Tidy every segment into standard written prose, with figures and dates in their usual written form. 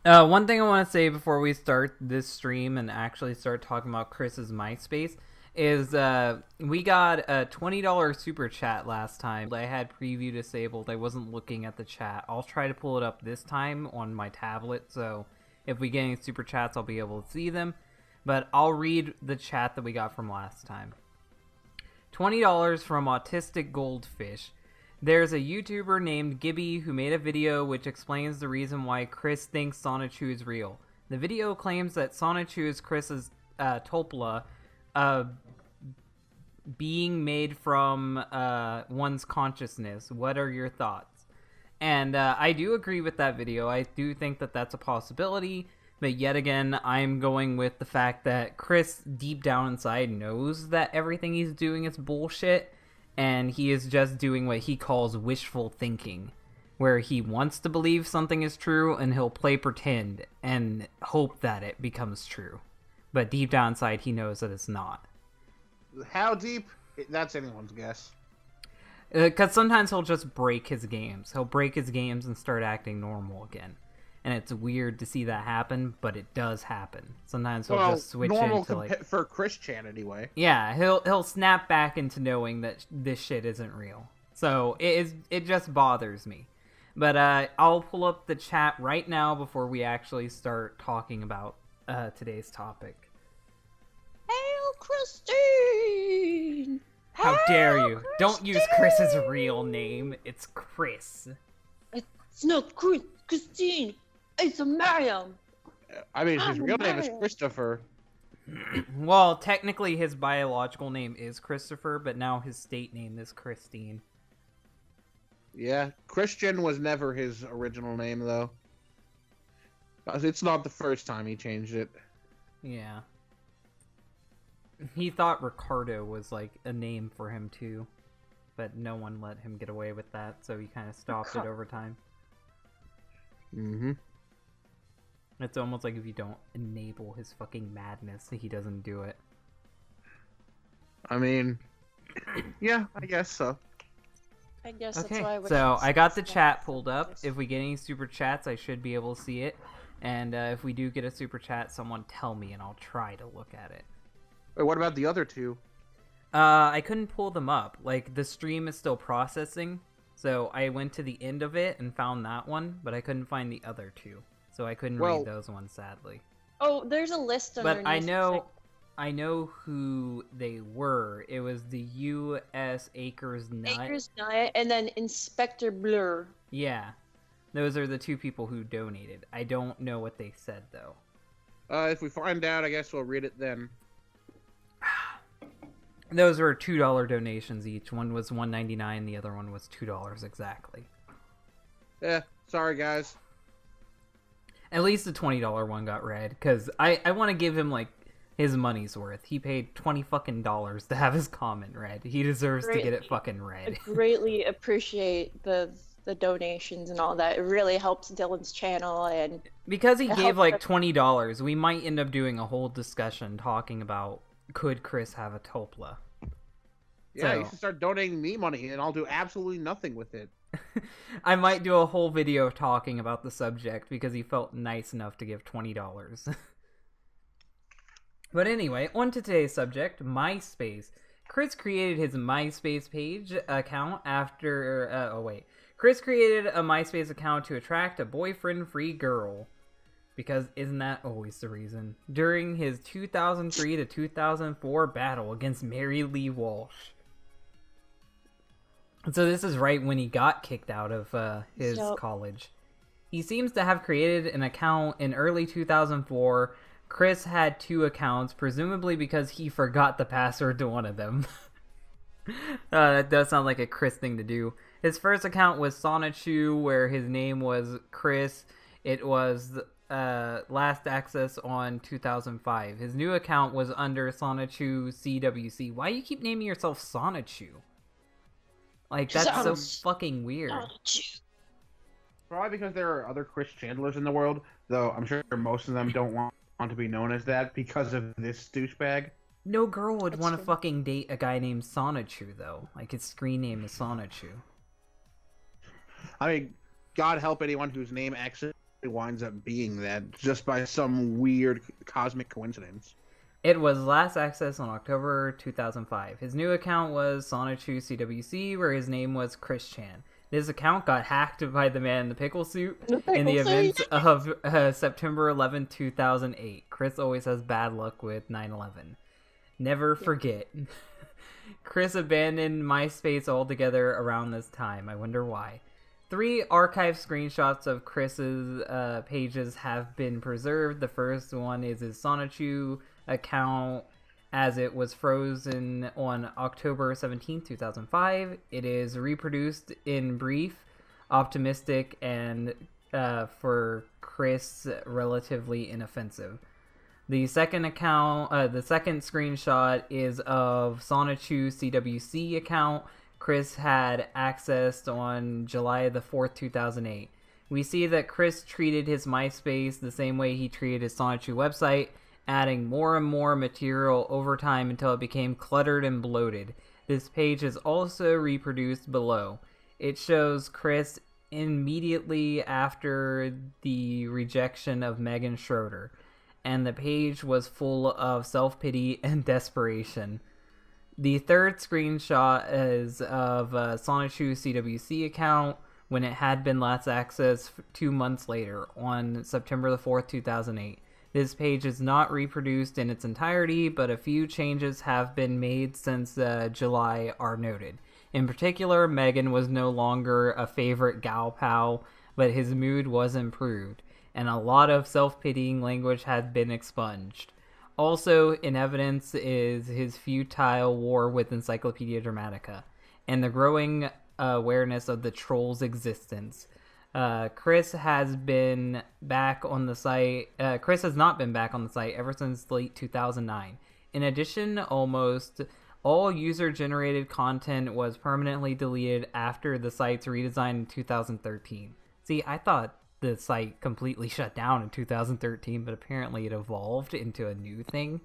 One thing I want to say before we start this stream and actually start talking about Chris's MySpace is we got a $20 super chat last time. I had preview disabled. I wasn't looking at the chat. I'll try to pull it up this time on my tablet, so if we get any super chats, I'll be able to see them. But I'll read the chat that we got from last time. $20 from Autistic Goldfish. There's a YouTuber named Gibby who made a video which explains the reason why Chris thinks Sonichu is real. The video claims that Sonichu is Chris's Topla, being made from one's consciousness. What are your thoughts? And I do agree with that video. I do think that that's a possibility. But yet again, I'm going with the fact that Chris, deep down inside, knows that everything he's doing is bullshit. And he is just doing what he calls wishful thinking, where he wants to believe something is true and he'll play pretend and hope that it becomes true. But deep down inside, he knows that it's not. How deep? That's anyone's guess. Because sometimes he'll just break his games. He'll break his games and start acting normal again. And it's weird to see that happen, but it does happen. Sometimes he'll just switch into like for Chris-chan anyway. Yeah, he'll snap back into knowing that this shit isn't real. So it just bothers me. But I'll pull up the chat right now before we actually start talking about today's topic. Hail Christine! How dare you? Christine! Don't use Chris's real name. It's Chris. It's not Christine. It's a Mariam. I mean, his real name is Christopher. Well, technically his biological name is Christopher, but now his state name is Christine. Yeah, Christian was never his original name, though. It's not the first time he changed it. Yeah. He thought Ricardo was, like, a name for him, too. But no one let him get away with that, so he kind of stopped it over time. Mm-hmm. It's almost like if you don't enable his fucking madness, he doesn't do it. I mean, yeah, I guess so. I guess Okay, that's why we're so I got the chat pulled up. If we get any super chats, I should be able to see it. And if we do get a super chat, someone tell me and I'll try to look at it. Wait, what about the other two? I couldn't pull them up. Like, the stream is still processing. So I went to the end of it and found that one, but I couldn't find the other two. So I couldn't read those ones, sadly. Oh, there's a list underneath. But I know who they were. It was the U.S. Acres Nut. Acres Nut, and then Inspector Blur. Yeah. Those are the two people who donated. I don't know what they said, though. If we find out, I guess we'll read it then. Those were $2 donations each. One was $1.99, the other one was $2 exactly. Yeah, sorry guys. At least the $20 one got read, because I want to give him, like, his money's worth. He paid $20 fucking to have his comment read. He deserves to get it fucking read. I greatly appreciate the donations and all that. It really helps Dylan's channel, and because he gave like $20, we might end up doing a whole discussion talking about could Chris have a Topla. Yeah, you should start donating me money, and I'll do absolutely nothing with it. I might do a whole video talking about the subject because he felt nice enough to give $20. But anyway, on to today's subject, MySpace. Chris created his MySpace page account after... Chris created a MySpace account to attract a boyfriend-free girl. Because isn't that always the reason? During his 2003 to 2004 battle against Mary Lee Walsh. So this is right when he got kicked out of his college. He seems to have created an account in early 2004. Chris had 2 accounts, presumably because he forgot the password to one of them. That does sound like a Chris thing to do. His first account was Sonichu, where his name was Chris. It was last access on 2005. His new account was under Sonichu CWC. Why do you keep naming yourself Sonichu? Like, that's so fucking weird. Probably because there are other Chris Chandlers in the world, though I'm sure most of them don't want to be known as that because of this douchebag. No girl would want to fucking date a guy named Sonichu, though. Like, his screen name is Sonichu. I mean, God help anyone whose name winds up being that just by some weird cosmic coincidence. It was last accessed on October 2005. His new account was CWCki, where his name was Chris Chan. This account got hacked by the man in the pickle suit in the events of September 11, 2008. Chris always has bad luck with 9/11. Never forget. Chris abandoned MySpace altogether around this time. I wonder why. 3 archive screenshots of Chris's pages have been preserved. The first one is his Sonichu account as it was frozen on October 17, 2005. It is reproduced in brief, optimistic, and for Chris, relatively inoffensive. The second screenshot is of Sonichu CWC account Chris had accessed on July the 4th, 2008. We see that Chris treated his MySpace the same way he treated his Sonichu website, adding more and more material over time until it became cluttered and bloated. This page is also reproduced below. It shows Chris immediately after the rejection of Megan Schroeder, and the page was full of self-pity and desperation. The third screenshot is of Sonichu CWC account when it had been last accessed 2 months later, on September the 4th, 2008. This page is not reproduced in its entirety, but a few changes have been made since July are noted. In particular, Megan was no longer a favorite gal pal, but his mood was improved, and a lot of self-pitying language had been expunged. Also in evidence is his futile war with Encyclopedia Dramatica, and the growing awareness of the troll's existence. Chris has been back on the site. Chris has not been back on the site ever since late 2009. In addition, almost all user-generated content was permanently deleted after the site's redesign in 2013. See, I thought the site completely shut down in 2013, but apparently it evolved into a new thing.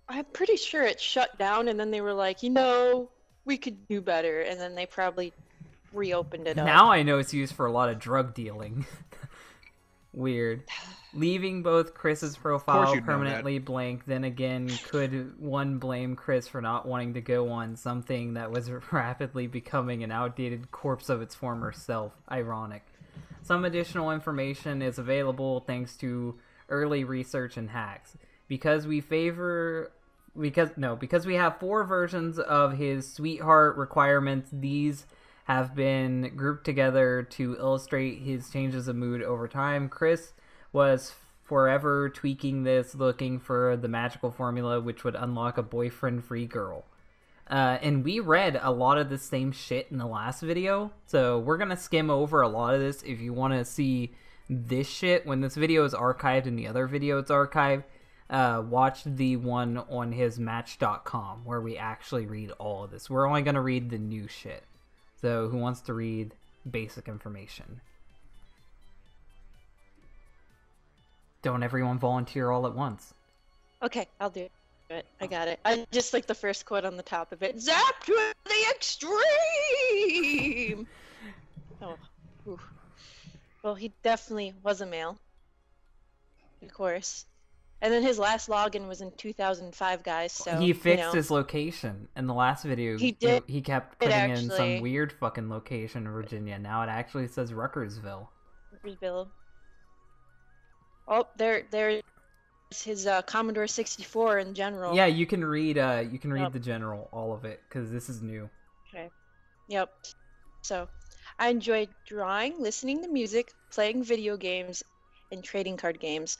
I'm pretty sure it shut down, and then they were like, we could do better, and then they probably reopened it up. Now I know it's used for a lot of drug dealing. Weird. Leaving both Chris's profile permanently blank, then again, could one blame Chris for not wanting to go on something that was rapidly becoming an outdated corpse of its former self? Ironic. Some additional information is available thanks to early research and hacks. Because we have 4 versions of his sweetheart requirements, these have been grouped together to illustrate his changes of mood over time. Chris was forever tweaking this, looking for the magical formula which would unlock a boyfriend-free girl. And we read a lot of the same shit in the last video, so we're gonna skim over a lot of this. If you want to see this shit, when this video is archived and the other video is archived, watch the one on his Match.com, where we actually read all of this. We're only gonna read the new shit. So who wants to read basic information? Don't everyone volunteer all at once. Okay, I'll do it. I got it. I just like the first quote on the top of it. Zap to the extreme! Oh, oof. Well, he definitely was a male. Of course. And then his last login was in 2005, guys, so... He fixed his location in the last video. He did. He kept putting in some weird fucking location in Virginia. Now it actually says Ruckersville. Ruckersville. Oh, there's his Commodore 64 in general. Yeah, you can read the general, all of it, because this is new. Okay. Yep. So, I enjoyed drawing, listening to music, playing video games, and trading card games.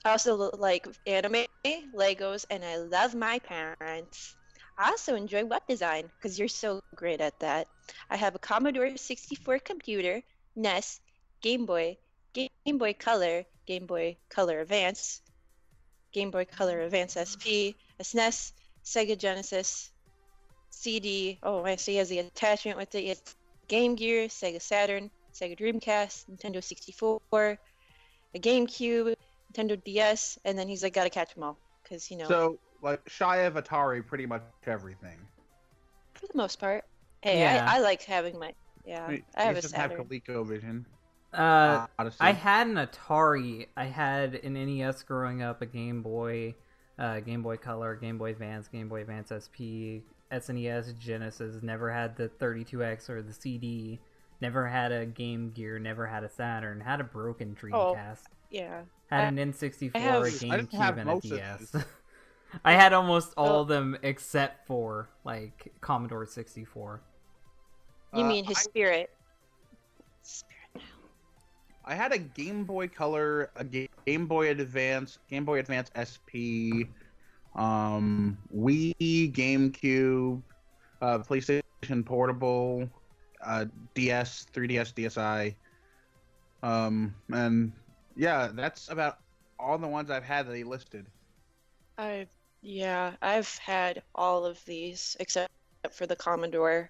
I also like anime, Legos, and I love my parents. I also enjoy web design, because you're so great at that. I have a Commodore 64 computer, NES, Game Boy Color, Game Boy Color Advance, Game Boy Color Advance SP, a SNES, Sega Genesis, CD. Oh, I see he has the attachment with it. It's Game Gear, Sega Saturn, Sega Dreamcast, Nintendo 64, a GameCube, Nintendo DS, and then he's like, gotta catch them all, because, So, like, shy of Atari, pretty much everything. For the most part. Hey, yeah. I like having my... Yeah, I have a just Saturn. have ColecoVision. Odyssey. I had an Atari. I had an NES growing up, a Game Boy, Game Boy Color, Game Boy Advance, Game Boy Advance SP, SNES, Genesis. Never had the 32X or the CD. Never had a Game Gear. Never had a Saturn. Had a broken Dreamcast. Yeah. Had an N64, a I didn't have GameCube, and a most of DS. these. I had almost all of them except for like Commodore 64. You mean his spirit? I had a Game Boy Color, a Game Boy Advance, Game Boy Advance SP, Wii, GameCube, PlayStation Portable, DS, 3DS, DSi, and yeah, that's about all the ones I've had that he listed. I've had all of these except for the Commodore.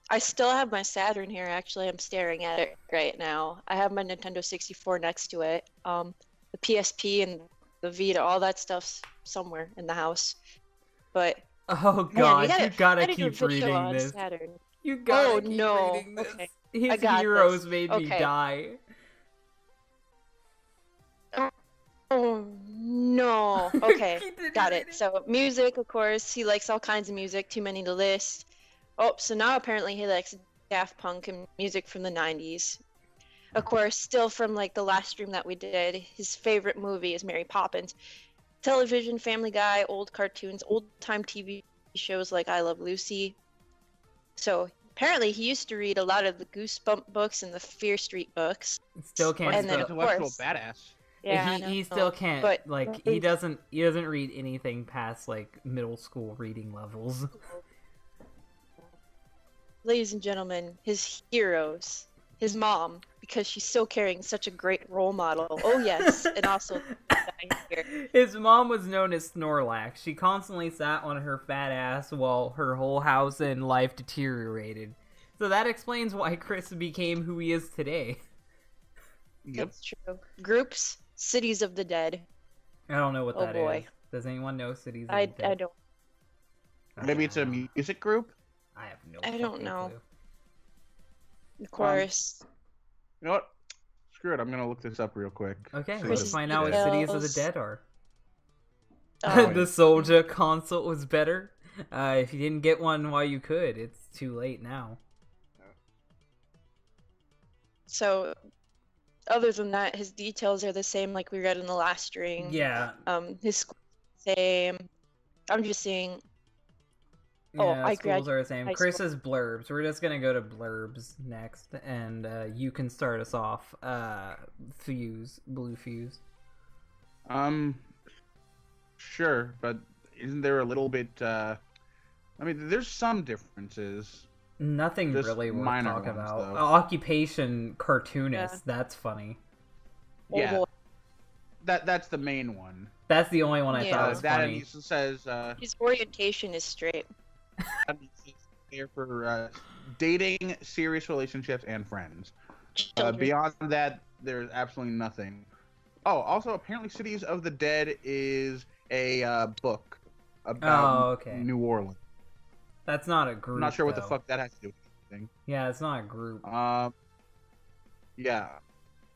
I still have my Saturn here, actually. I'm staring at it right now. I have my Nintendo 64 next to it. The PSP and the Vita, all that stuff's somewhere in the house. But Oh man, god, we you gotta do a keep video reading on this. Saturn. You gotta Oh, keep no. reading this. Okay. His I got heroes this. made me Okay. die. Oh no. Okay, He didn't got read it. So music, of course, he likes all kinds of music, too many to list. Oh, so now apparently he likes Daft Punk and music from the 90s. Of course, still from like the last stream that we did, his favorite movie is Mary Poppins. Television, Family Guy, old cartoons, old-time TV shows like I Love Lucy. So apparently he used to read a lot of the Goosebump books and the Fear Street books. Still can't And then, spell. of Intellectual course- badass. Yeah, he still can't but like he doesn't read anything past like middle school reading levels. Ladies and gentlemen, his heroes, his mom, because she's so caring, such a great role model. Oh yes, and also here. His mom was known as Snorlax. She constantly sat on her fat ass while her whole house and life deteriorated. So that explains why Chris became who he is today. Yep. That's true. Groups, Cities of the Dead. I don't know what Oh, that boy. is. Does anyone know Cities of I the Dead? don't. Maybe it's a music group. I have no I don't fucking know. clue. Of course. You know what? Screw it. I'm gonna look this up real quick. Okay, See let's Chris find out what Details. Cities of the Dead are. Oh, The Soldier console was better. If you didn't get one while you could, it's too late now. so, other than that, his details are the same like we read in the last string. Yeah. His school same. I'm just seeing. Oh, Yeah, I schools are the same. high Chris's blurbs. We're just gonna go to blurbs next, and you can start us off. Blue Fuse. Sure, but isn't there a little bit? I mean, there's some differences. Nothing Just really worth minor talking ones, about. though. Occupation cartoonist. Yeah. That's funny. Oh, Yeah. boy. That's the main one. That's the only one I Yeah. thought was That funny. and he says His orientation is straight. there for dating, serious relationships, and friends. Children. Beyond that, there's absolutely nothing. Oh, also, apparently, Cities of the Dead is a book about Oh, okay. New Orleans. That's not a group. I'm not sure what the though. fuck that has to do with anything. Yeah, it's not a group. Yeah,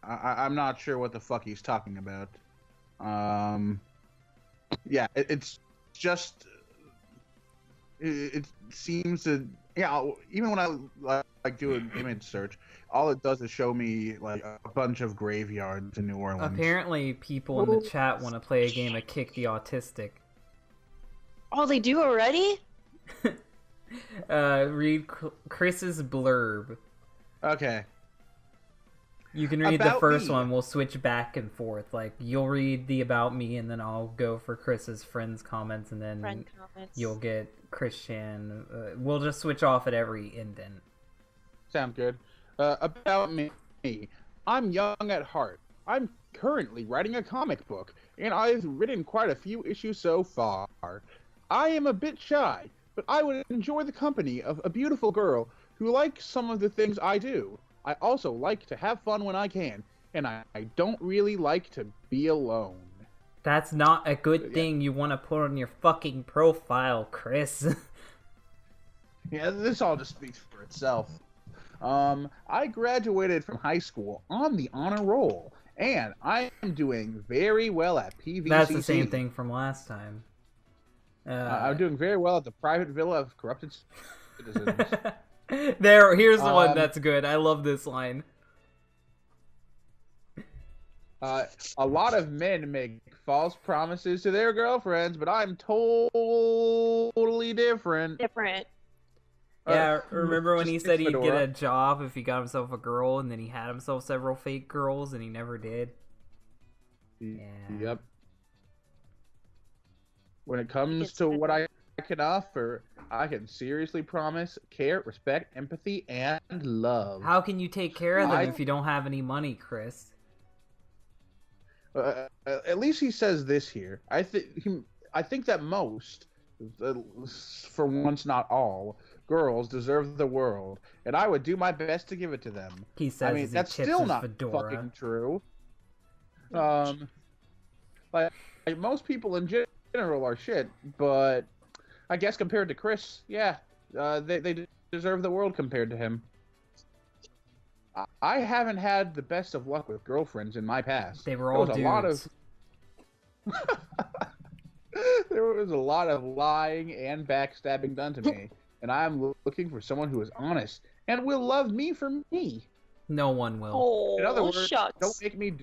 I'm not sure what the fuck he's talking about. Yeah, it's just it seems to even when I like do an image search, all it does is show me like a bunch of graveyards in New Orleans. Apparently, people in the chat want to play a game of Kick the Autistic. Oh, they do already? Read Chris's blurb. Okay. You can read the About first me. one. We'll switch back and forth. Like, you'll read the about me, and then I'll go for Chris's friends' comments, and then Friend comments. you'll get Christian. We'll just switch off at every indent. Sounds good. About me. I'm young at heart. I'm currently writing a comic book, and I've written quite a few issues so far. I am a bit shy, but I would enjoy the company of a beautiful girl who likes some of the things I do. I also like to have fun when I can, and I don't really like to be alone. That's not a good Yeah. thing you want to put on your fucking profile, Chris. Yeah, this all just speaks for itself. I graduated from high school on the honor roll, and I am doing very well at PVCC. That's the same thing from last time. I'm doing very well at the private villa of corrupted citizens. Here's the one that's good. I love this line. A lot of men make false promises to their girlfriends, but I'm totally different. Yeah, remember when he said he'd Fedora. get a job if he got himself a girl, and then he had himself several fake girls, and he never did? Yeah. Yep. When it comes to what I can offer, I can seriously promise care, respect, empathy, and love. How can you take care of them if you don't have any money, Chris? At least he says this here. I think that most, for once not all, girls deserve the world, and I would do my best to give it to them. He says, I mean, that's still not fucking true. Like most people in general are shit, but I guess compared to Chris, yeah, they deserve the world compared to him. I haven't had the best of luck with girlfriends in my past. They were all dudes. There was a lot of lying and backstabbing done to me, and I'm looking for someone who is honest and will love me for me. No one will. Oh, In other words, shucks. don't make me.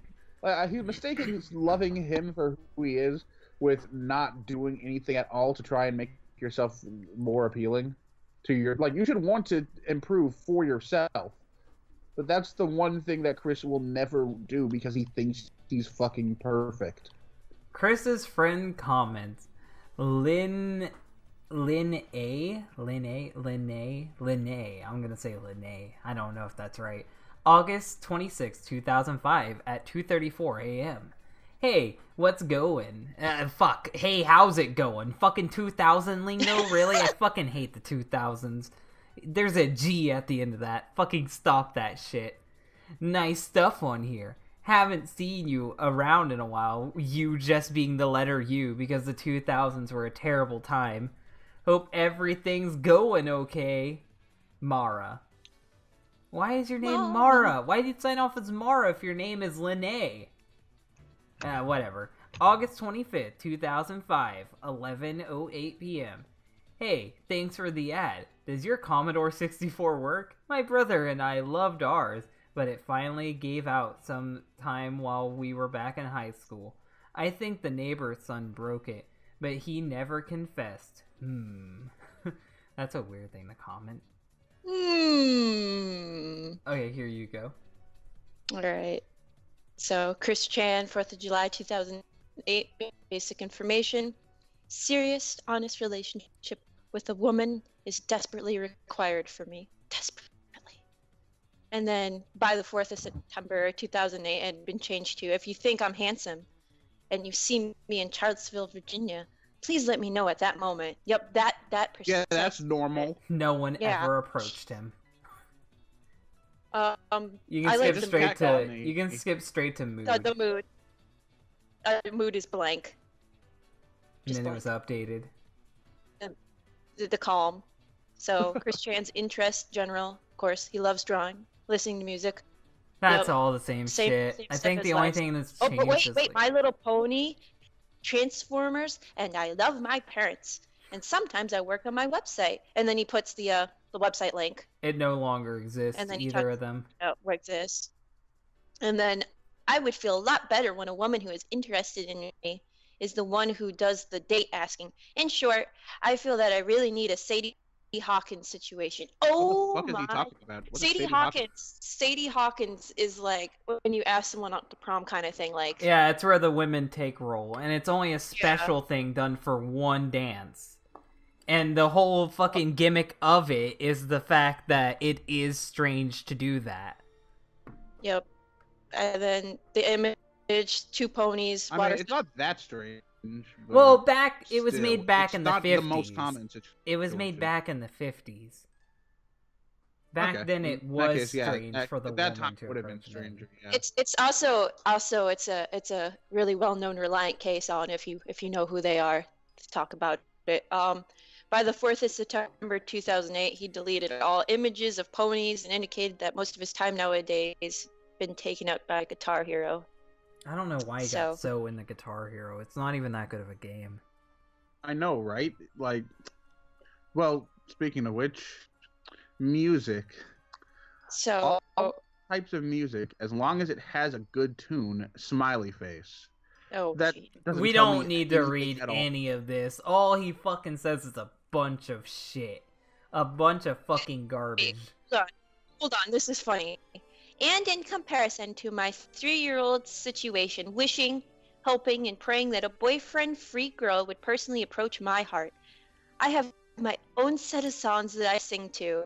He's mistaken loving him for who he is with not doing anything at all to try and make yourself more appealing to your. Like, you should want to improve for yourself. But that's the one thing that Chris will never do because he thinks he's fucking perfect. Chris's friend comments, Lynn A. I'm gonna say Lynn A. I don't know if that's right. August 26, 2005 at 2:34 a.m. Hey, what's going? Fuck. Hey, how's it going? Fucking 2000 lingo? Really? I fucking hate the 2000s. There's a G at the end of that. Fucking stop that shit. Nice stuff on here. Haven't seen you around in a while. You just being the letter U because the 2000s were a terrible time. Hope everything's going okay. Mara. Why is your name Mara? Why did you sign off as Mara if your name is Linnea? Whatever. August 25th, 2005, 11:08 p.m. Hey, thanks for the ad. Does your Commodore 64 work? My brother and I loved ours, but it finally gave out some time while we were back in high school. I think the neighbor's son broke it, but he never confessed. That's a weird thing to comment. Okay, here you go. Alright. So, Chris Chan, 4th of July 2008, basic information. Serious, honest relationship with a woman is desperately required for me. Desperately. And then, by the 4th of September 2008, it had been changed to, if you think I'm handsome and you see me in Charlottesville, Virginia, please let me know at that moment. Yep, that Yeah, that's normal. No one ever approached him. You can I skip like straight to you can skip straight to mood. the mood. The mood is blank. And then it was updated. The calm. So Chris Chan's interest, general, of course, he loves drawing, listening to music. That's Yep. all the same shit. same I stuff think as the only last. thing that's Oh, changed but wait, is wait, My Little Pony, Transformers, and I love my parents. And sometimes I work on my website. And then he puts the website link. it no longer exists, And then he either talks of them. about what exists. And then I would feel a lot better when a woman who is interested in me is the one who does the date asking. In short, I feel that I really need a Sadie Hawkins situation. Oh What the fuck my! is he talking about? What is Sadie Hawkins. Sadie Hawkins is like when you ask someone out to prom kind of thing. Like, Yeah, it's where the women take role, and it's only a special thing done for one dance. And the whole fucking gimmick of it is the fact that it is strange to do that. Yep. And then the image, two ponies. I mean, it's not that strange. but Well, it was still, made back it's in the not 50s. the most common It was made situation. back in the 50s. Back Okay. then, it In that was case, yeah, strange for the at that woman time to it would have been approach men. stranger. Yeah. It's also it's a really well known Reliant case on if you know who they are to talk about it. By the 4th of September 2008, he deleted all images of ponies and indicated that most of his time nowadays been taken up by Guitar Hero. I don't know why he got so into Guitar Hero. It's not even that good of a game. I know, right? Like, well, speaking of which, music. So all types of music, as long as it has a good tune, smiley face. We don't need to read any of this. All he fucking says is a bunch of shit. A bunch of fucking garbage. Hold on, this is funny. And in comparison to my 3-year-old situation, wishing, hoping, and praying that a boyfriend-free girl would personally approach my heart, I have my own set of songs that I sing to.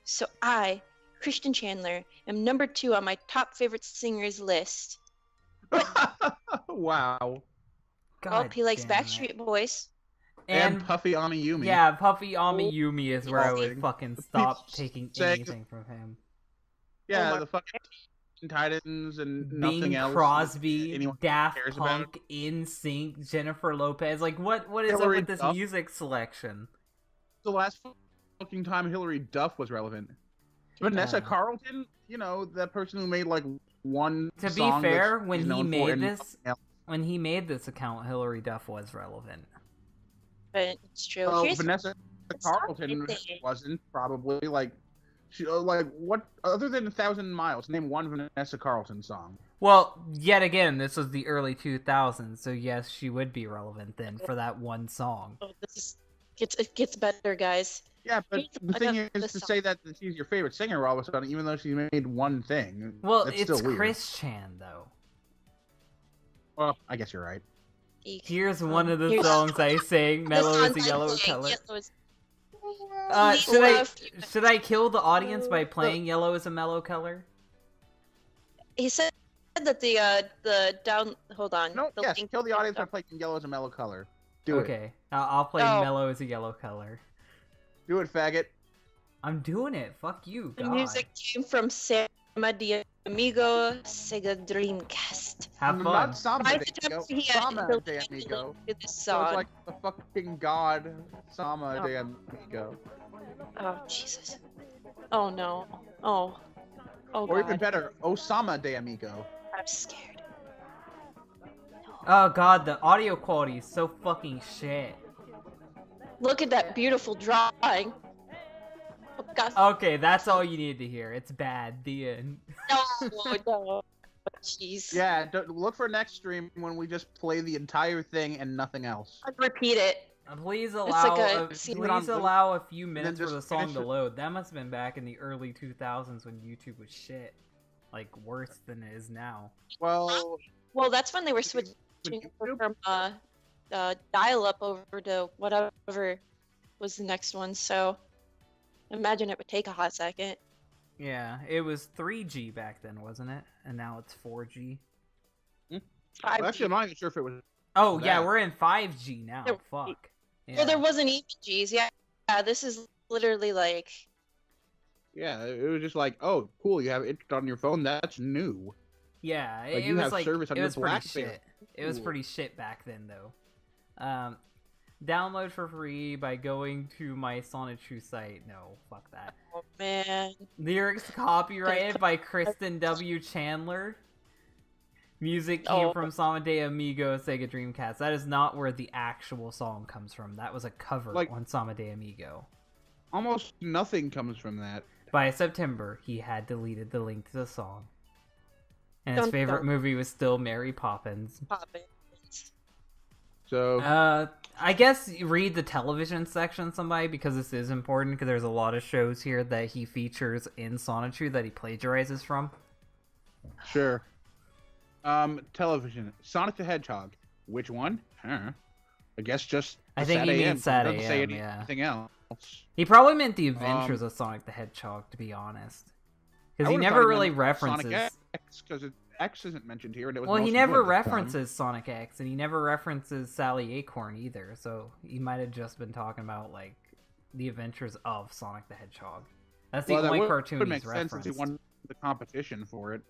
So I, Christian Chandler, am number 2 on my top favorite singers list. Wow. God he likes Backstreet Boys. And Puffy Amiyumi. Yeah, Puffy Amiyumi is where I would fucking stop taking anything from him. Yeah, the fucking Titans and nothing Bing else. Crosby, Daft Punk, NSYNC, Jennifer Lopez. Like, what is Hillary up with this music selection? The last fucking time Hillary Duff was relevant. Vanessa Carlton, you know, that person who made like one To song be fair, when he made this account, Hillary Duff was relevant. But it's true. Oh, Vanessa Carlton wasn't probably like. What other than 1,000 Miles? Name one Vanessa Carlton song. Well, yet again, this was the early 2000s, so yes, she would be relevant then for that one song. Oh, it gets better, guys. Yeah, but the thing is to say that she's your favorite singer all of a sudden, even though she made one thing. Well, it's it's still weird. Chris Chan, though. Well, I guess you're right. Here's one of the songs I sang. Mellow is a yellow color. Should I kill the audience by playing Yellow is a Mellow Color? He said that the down. Hold on. No, yes, kill the audience by playing Yellow is a Mellow Color. Do it. Okay, I'll play Mellow is a Yellow Color. Do it, faggot. I'm doing it. Fuck you, God. The music came from Sama de Amigo, Sega Dreamcast. Have fun. Not Sama By de the time Amigo. he had Sama de Amigo. This So song. it's like the fucking god Sama de Amigo. Oh Jesus. Oh no. Oh. Oh Or God. even better, Osama de Amigo. I'm scared. Oh God, the audio quality is so fucking shit. Look at that beautiful drawing. Oh God. Okay, that's all you need to hear. It's bad. The end. No. Jeez. Yeah, look for next stream when we just play the entire thing and nothing else. I'd repeat it. Please allow like allow a few minutes for just the song finish to it. load. That must have been back in the early 2000s when YouTube was shit. Like, worse than it is now. Well, Well, that's when they were switching from dial-up over to whatever was the next one. So, imagine it would take a hot second. Yeah, it was 3G back then, wasn't it? And now it's 4G. actually, I'm not even sure if it was. Oh, yeah, that. we're in 5G now. There- Fuck. Yeah. Well, there wasn't even G's. Yeah, this is literally like. Yeah, it was just like, oh, cool, you have internet on your phone. That's new. Yeah, Like, it you was have like service on it your was pretty BlackBerry. shit. It was Cool. pretty shit back then, though. Download for free by going to my Sonichu site. No, fuck that. Oh man. Lyrics copyrighted by Kristen W. Chandler. Music came from Sama de Amigo Sega Dreamcast. That is not where the actual song comes from. That was a cover on Sama de Amigo. Almost nothing comes from that. By September, he had deleted the link to the song. And his favorite movie was still Mary Poppins. So I guess read the television section, somebody, because this is important, because there's a lot of shows here that he features in Sonichu that he plagiarizes from. Sure. Television. Sonic the Hedgehog. Which one? I guess just. I think he means Sad Doesn't say AM, yeah. anything else. He probably meant the Adventures of Sonic the Hedgehog, to be honest, because he never really references Sonic X, because X isn't mentioned here, and it was. Well, he most never new at the time. references Sonic X, and he never references Sally Acorn either. So he might have just been talking about like the Adventures of Sonic the Hedgehog. That's the only cartoon would he's make sense since referenced. he won the competition for it.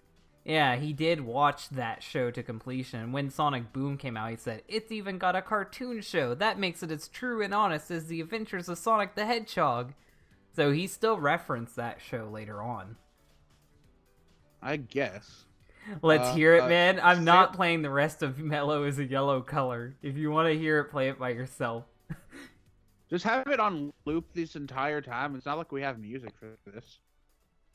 Yeah, he did watch that show to completion. When Sonic Boom came out, he said, "It's even got a cartoon show. That makes it as true and honest as the adventures of Sonic the Hedgehog." So he still referenced that show later on. I guess. Let's hear it, man. I'm not playing the rest of Mellow is a Yellow Color. If you want to hear it, play it by yourself. Just have it on loop this entire time. It's not like we have music for this.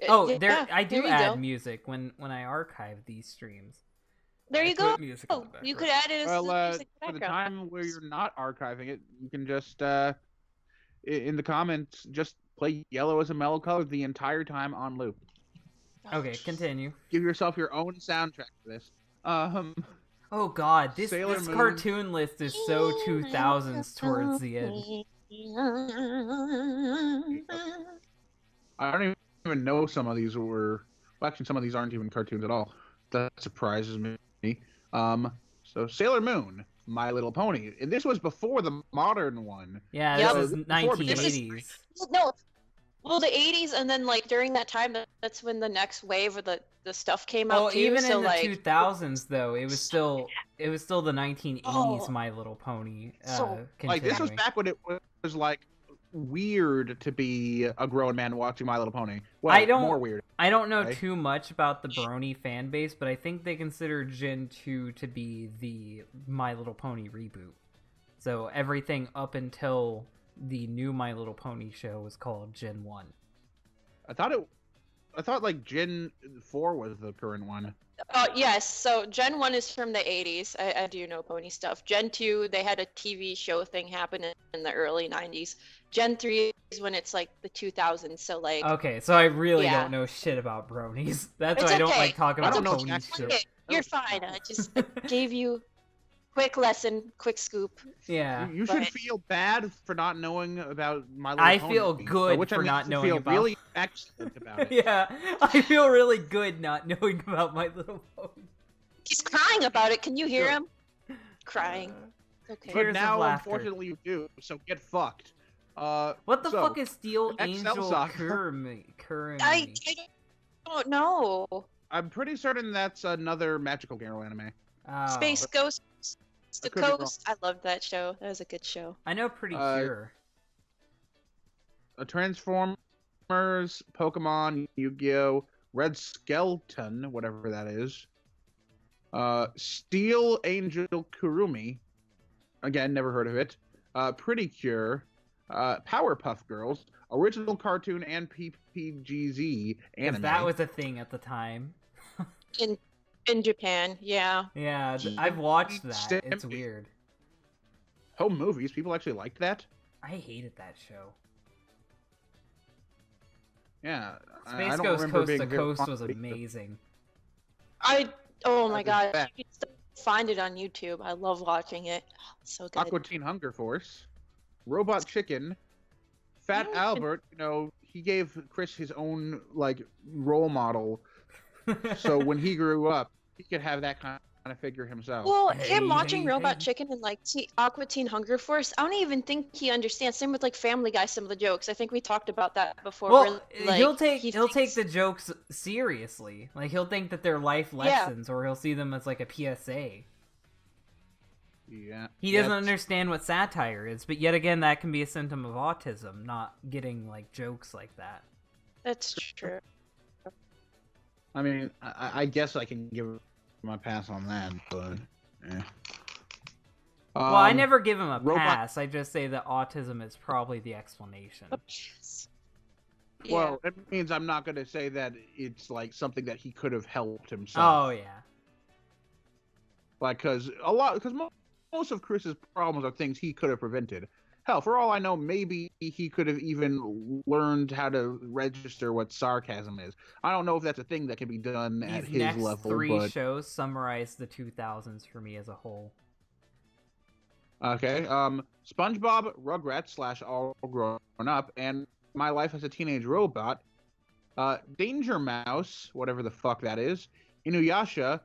Oh, Yeah, I do there you add go. music when I archive these streams. There I you put go. music in the You background. could add it as Well, music for the background. time where you're not archiving it, you can just in the comments just play Yellow as a Mellow Color the entire time on loop. Okay, continue. Give yourself your own soundtrack for this. Oh god, this Sailor Moon. cartoon list is so 2000s towards the end. I don't even know some of these were. Well, actually, some of these aren't even cartoons at all. That surprises me. So Sailor Moon, My Little Pony, and this was before the modern one. Yeah, Yep. this is Before- 1980s. No, well, the 80s, and then like during that time, that's when the next wave of the stuff came out Well, too. even so in the like, 2000s though, it was still the 1980s Oh. My Little Pony. So- Like this was continuing. back when it was like weird to be a grown man watching My Little Pony. Well, I don't- more weird. I don't know Right? too much about the Brony fan base, but I think they consider Gen 2 to be the My Little Pony reboot. So everything up until the new My Little Pony show was called Gen 1. I thought like Gen 4 was the current one. yes. So Gen 1 is from the 80s. I do know pony stuff. Gen 2, they had a TV show thing happen in the early 90s. Gen 3 is when it's like the 2000s. So like, Okay, so I really Yeah. don't know shit about bronies. That's It's why I don't okay. like talking I about don't know pony exactly. shit. okay, you're fine. I just gave you quick lesson, quick scoop. Yeah. You should But- feel bad for not knowing about My Little I Pony. feel good which I for mean, not you knowing feel about- really excellent about it. Yeah, I feel really good not knowing about My Little Pony. He's crying about it. Can you hear Sure. him? Crying. Okay. Tears But of now, laughter. unfortunately, you do. So get fucked. What the so, fuck is Steel XL Angel Saga. Kurumi? I don't know. I'm pretty certain that's another magical girl anime. Oh, Space Ghost I the could be wrong. Coast. I loved that show. That was a good show. I know Pretty Uh, Cure. Transformers, Pokemon, Yu-Gi-Oh, Red Skeleton, whatever that is. Steel Angel Kurumi. Again, never heard of it. Pretty Cure. Powerpuff Girls. Original cartoon and PPGZ 'Cause anime. that was a thing at the time. In Japan, yeah. Yeah, I've watched that. Stimpy. It's weird. Home movies. People actually liked that. I hated that show. Yeah. Space I don't Ghost remember Coast being to very Coast fond was of it. amazing. Oh my That god, is bad. you can still find it on YouTube. I love watching it. So good. Aqua Teen Hunger Force, Robot Chicken, Fat Yeah. Albert. You know, he gave Chris his own like role model, so when he grew up, he could have that kind of figure himself. Well, Hey, him watching hey, Robot hey. Chicken and like Aqua Teen Hunger Force, I don't even think he understands. Same with like Family Guy, some of the jokes. I think we talked about that before. Well, where, like, he'll take he take thinks- the jokes seriously. Like he'll think that they're life lessons, or he'll see them as like a PSA. Yeah, He doesn't that's- understand what satire is, but yet again, that can be a symptom of autism, not getting like jokes like that. That's true. I mean, I guess I can give him a pass on that, but yeah. Well, I never give him a Robot- pass. I just say that autism is probably the explanation. Yeah. Well, it means I'm not going to say that it's like something that he could have helped himself. Oh yeah. Like, because most of Chris's problems are things he could have prevented. Hell, for all I know, maybe he could have even learned how to register what sarcasm is. I don't know if that's a thing that can be done at These his next level, three but shows summarize the 2000s for me as a whole. okay. SpongeBob, Rugrats / All Grown Up, and My Life as a Teenage Robot. Danger Mouse, whatever the fuck that is. Inuyasha,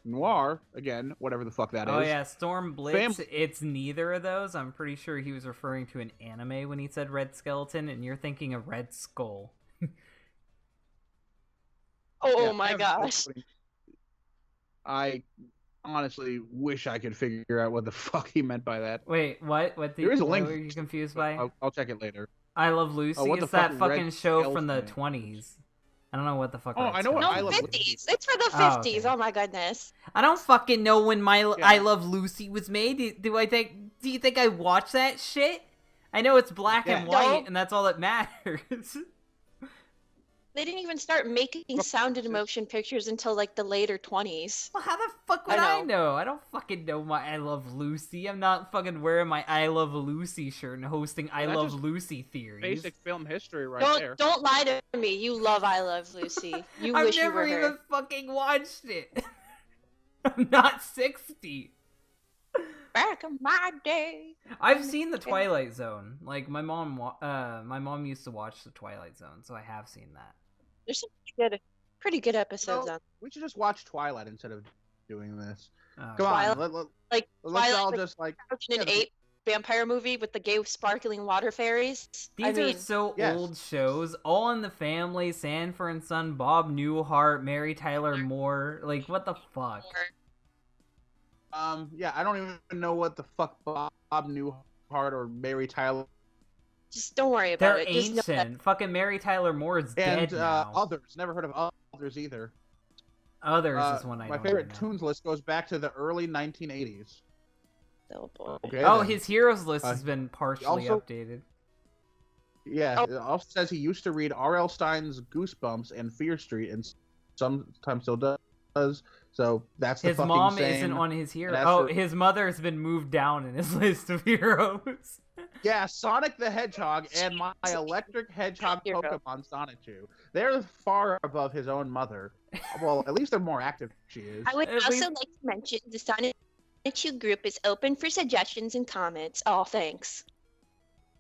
Noir, again, whatever the fuck that is. Oh yeah, Storm Blitz. Fam- It's neither of those. I'm pretty sure he was referring to an anime when he said Red Skeleton, and you're thinking of Red Skull. Oh Yeah, my Fam- gosh. I honestly wish I could figure out what the fuck he meant by that. Wait, what? What There is a what link. were you confused But by? I'll check it later. I Love Oh, Lucy? what the It's fuck that Red fucking show Scales from the meant. 20s. I don't know what the fuck Oh, Red I know what Scales I No, Love is. Lucy. 50s. It's for the Oh, 50s. okay. Oh my goodness. I don't fucking know when I Yeah. Love Lucy was made. Do you think I watch that shit? I know it's black and Yeah. white, No. and that's all that matters. They didn't even start making sound and motion pictures until like the later 20s. Well, how the fuck would I I know? I don't fucking know my I Love Lucy. I'm not fucking wearing my I Love Lucy shirt and hosting I That's Love just Lucy theories. Basic film history right there. Don't lie to me. You love I Love Lucy. You I've wish you never were even her. fucking watched it. I'm not 60. Back in my day. I've seen the Twilight Zone. Like my mom used to watch the Twilight Zone, so I have seen that. There's some pretty good episodes No, on. we should just watch Twilight instead of doing this. Oh, Come Twilight- on, Like let's Twilight, all like, just like 2008 vampire movie with the gay sparkling water fairies. These are so yes. old shows. All in the Family, Sanford and Son, Bob Newhart, Mary Tyler Moore. Like, what the fuck? yeah, I don't even know what the fuck Bob Newhart or Mary Tyler Just don't worry about They're it. Just know that ancient. Fucking Mary Tyler Moore is and dead now. others. Never heard of others either. Others is one I My don't favorite know. tunes list goes back to the early 1980s. oh boy. Okay. Oh, then. his heroes list has Uh, been partially also- updated. Yeah, Oh. it also says he used to read R.L. Stein's Goosebumps and Fear Street, and sometimes still does. So that's the His fucking mom same. isn't on his hero. that's Oh, for- his mother has been moved down in his list of heroes. Yeah, Sonic the Hedgehog and my She's a Electric Hedgehog hero. Pokemon Sonichu. They're far above his own mother. Well, at least they're more active than she is. I would At also least- like to mention the Sonic 2 group is open for suggestions and comments. Oh, thanks.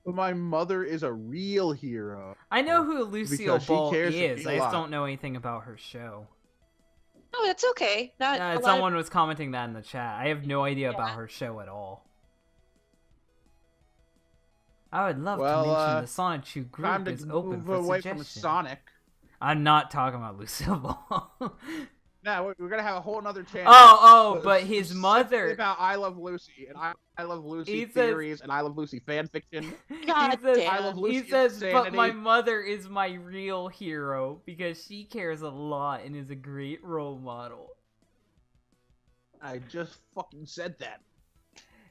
But my mother is a real hero. I know who Lucille Because she Ball cares for is. me a I just lot. don't know anything about her show. Oh, that's okay. Not a lot of- Someone was commenting that in the chat. I have no idea Yeah. about her show at all. I would love Well, to mention the Sonic 2 Time group to is open move for away suggestions. from Sonic. I'm not talking about Lucille Ball. Now we're gonna have a whole nother channel. But his specifically mother. about I Love Lucy and I Love Lucy He says- theories and I Love Lucy fan fiction. God he says, damn. I Love Lucy he says, but insanity. my mother is my real hero because she cares a lot and is a great role model. I just fucking said that.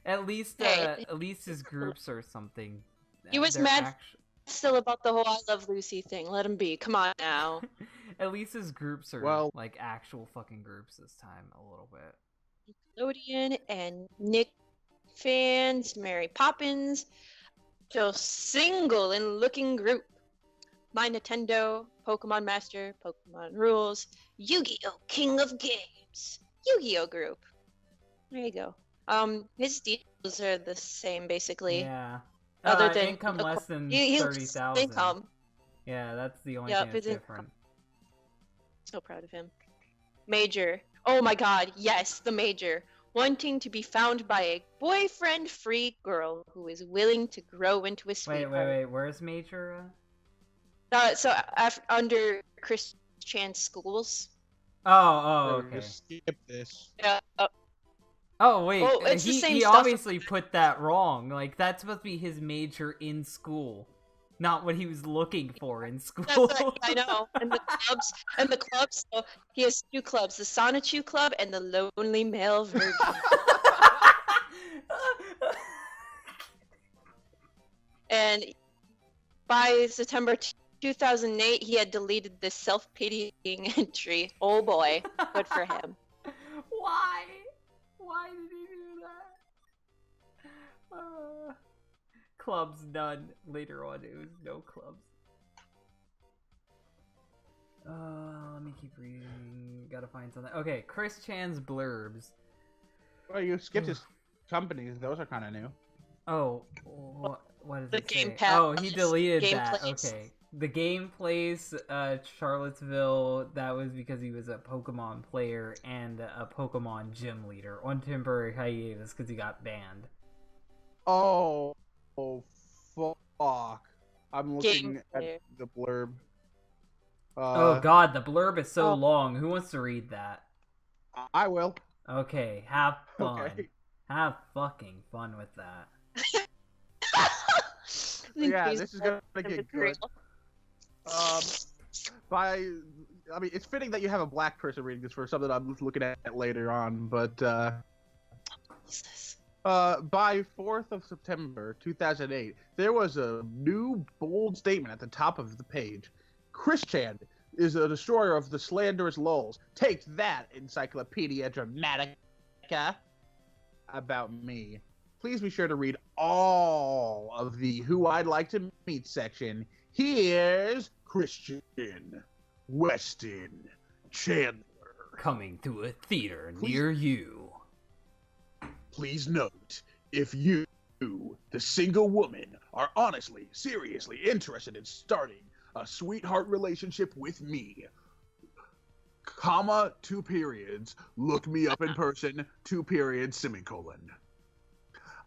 At least Hey. his groups or something. He was They're mad Still about the whole I Love Lucy thing. Let him be. Come on now. At least his groups are Well- like actual fucking groups this time a little bit. Nickelodeon and Nick fans, Mary Poppins, just single and looking group. My Nintendo, Pokemon Master, Pokemon Rules, Yu-Gi-Oh! King of Games, Yu-Gi-Oh! Group. There you go. His deals are the same basically. Yeah. Other than income less than He looks 30,000. income. Yeah, that's the only Yep, thing that's his income. different. So proud of him. Major. Oh my god, yes, the Major. Wanting to be found by a boyfriend-free girl who is willing to grow into a sweetheart. Wait. Where's Major? Under Chris Chan's schools. Oh, okay. Just skip this. Yeah. Oh wait, Oh, it's the he same he stuff. obviously put that wrong. Like that's supposed to be his major in school, not what he was looking for in school. That's what, I know. And the clubs. So he has two clubs: the Sonichu Club and the Lonely Male Virgin. And by September 2008, he had deleted this self-pitying entry. Oh boy, good for him. Why? Why did he do that? Clubs none. Later on, it was no clubs. Let me keep reading. Gotta find something. Okay, Chris Chan's blurbs. Well, you skipped his companies. Those are kind of new. Oh, what does The it game say? pass, Oh, he deleted game that. plays. Okay. The game plays Charlottesville, that was because he was a Pokemon player and a Pokemon gym leader on temporary hiatus because he got banned. Oh, fuck. I'm looking Game at player. the blurb. Oh god, the blurb is so Oh. long. Who wants to read that? I will. Okay, have fun. Okay. Have fucking fun with that. Yeah, this is gonna get good. It's fitting that you have a black person reading this for something I'm looking at later on, but by 4th of September 2008, there was a new bold statement at the top of the page. Christian is a destroyer of the slanderous lulls. Take that, Encyclopedia Dramatica, about me. Please be sure to read all of the Who I'd Like to Meet section. Here's Christian Weston Chandler. Coming to a theater near you. Please note, if you, the single woman, are honestly, seriously interested in starting a sweetheart relationship with me, comma, 2 periods, look me up in person, 2 periods, semicolon.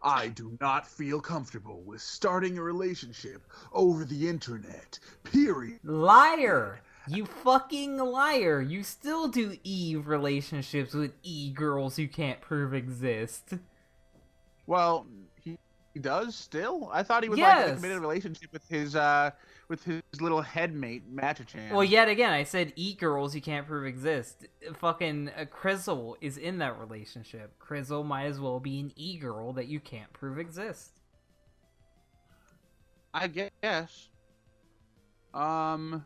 I do not feel comfortable with starting a relationship over the internet, period. Liar! You fucking liar! You still do Eve relationships with E-girls you can't prove exist. Well, he does still? I thought he was Yes. like in a committed relationship with his little headmate, Matcha-chan. Well, yet again, I said E-girls you can't prove exist. Fucking Crizzle is in that relationship. Crizzle might as well be an E-girl that you can't prove exist. I guess. Alright.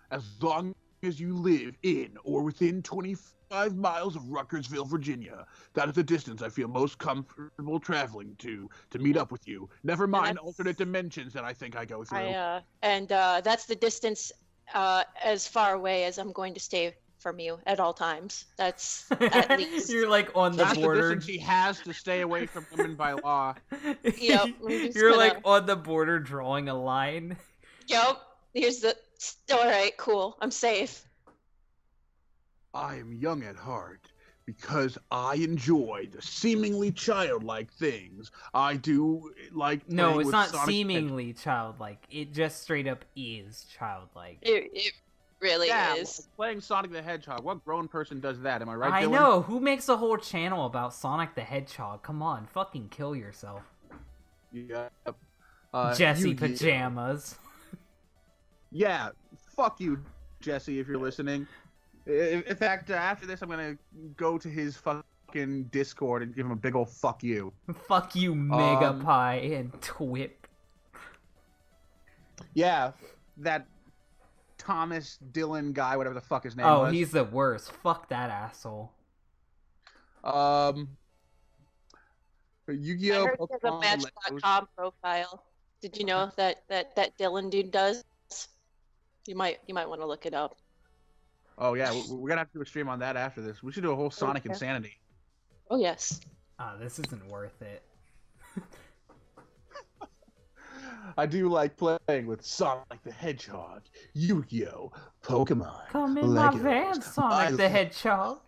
As long as you live in or within 25 miles of Ruckersville, Virginia, that is the distance I feel most comfortable traveling to meet up with you. Never mind alternate dimensions that I think I go through. That's the distance as far away as I'm going to stay from you at all times. That's at least. You're like on the That's border. the distance he has to stay away from women by law. Yep. You're like on the border drawing a line. Yep. Here's the. All right, cool. I'm safe. I am young at heart because I enjoy the seemingly childlike things I do, like No, playing it's with not Sonic seemingly childlike. It just straight up is childlike. It really yeah, is. playing Sonic the Hedgehog. What grown person does that? Am I right, I Dylan? know. Who makes a whole channel about Sonic the Hedgehog? Come on, fucking kill yourself. Yeah. Jesse Yu-Gi-Oh. Pajamas. Yeah, fuck you, Jesse, if you're listening. In fact, after this, I'm gonna go to his fucking Discord and give him a big ol' fuck you. Fuck you, Megapie and Twip. Yeah, that Thomas Dylan guy, whatever the fuck his name Oh, was. he's the worst. Fuck that asshole. Yu-Gi-Oh! I heard he has a Pokemon Match.com profile. Did you know that Dylan dude does? You might want to look it up. Oh yeah, we're gonna have to do a stream on that after this. We should do a whole Sonic Okay. Insanity. Oh yes. This isn't worth it. I do like playing with Sonic the Hedgehog, Yu-Gi-Oh, Pokemon, Come in my Legos, van, Sonic the Hedgehog.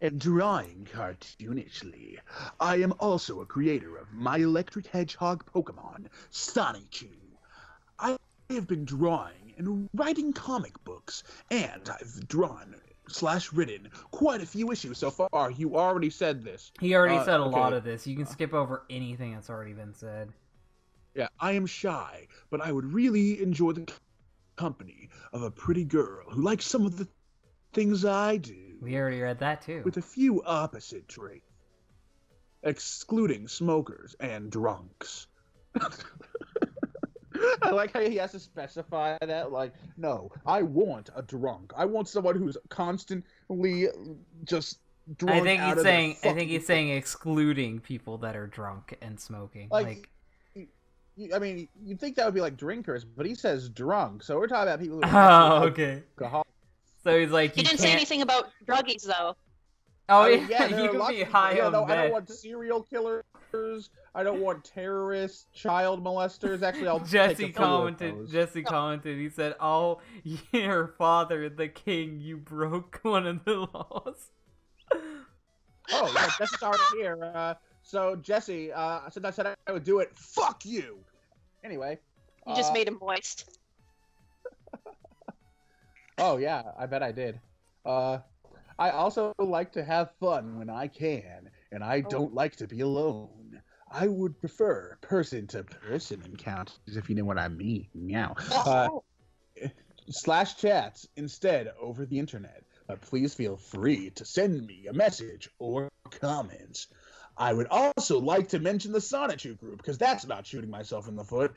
and drawing cartoonishly. I am also a creator of My Electric Hedgehog Pokemon, CWCki. I have been drawing and writing comic books, and I've drawn/written quite a few issues so far. You already said this. He already said a okay. lot of this. You can skip over anything that's already been said. Yeah, I am shy, but I would really enjoy the company of a pretty girl who likes some of the things I do. We already read that too. With a few opposite traits, excluding smokers and drunks. I like how he has to specify that. Like, no, I want a drunk. I want someone who's constantly just drunk. I think he's saying excluding people that are drunk and smoking. Like I mean, you'd think that would be like drinkers, but he says drunk, so we're talking about people who oh, okay. alcohol. So he's like, He didn't say anything about druggies though. Oh I mean, yeah, there you are can lots be of- high yeah, on no, I meth. don't want serial killers. I don't want terrorists, child molesters. Actually, I'll Jesse take a few of commented. those. Jesse commented. He said, "Oh, your father, the king, you broke one of the laws." Oh, yeah, Jesse's already here. So Jesse, since I said I would do it, fuck you. Anyway. You just made him moist. Oh yeah, I bet I did. I also like to have fun when I can, and I don't like to be alone. I would prefer person-to-person encounters, if you know what I mean. Meow. Slash chats instead over the internet. Please feel free to send me a message or comments. I would also like to mention the Sonichu group, because that's not shooting myself in the foot.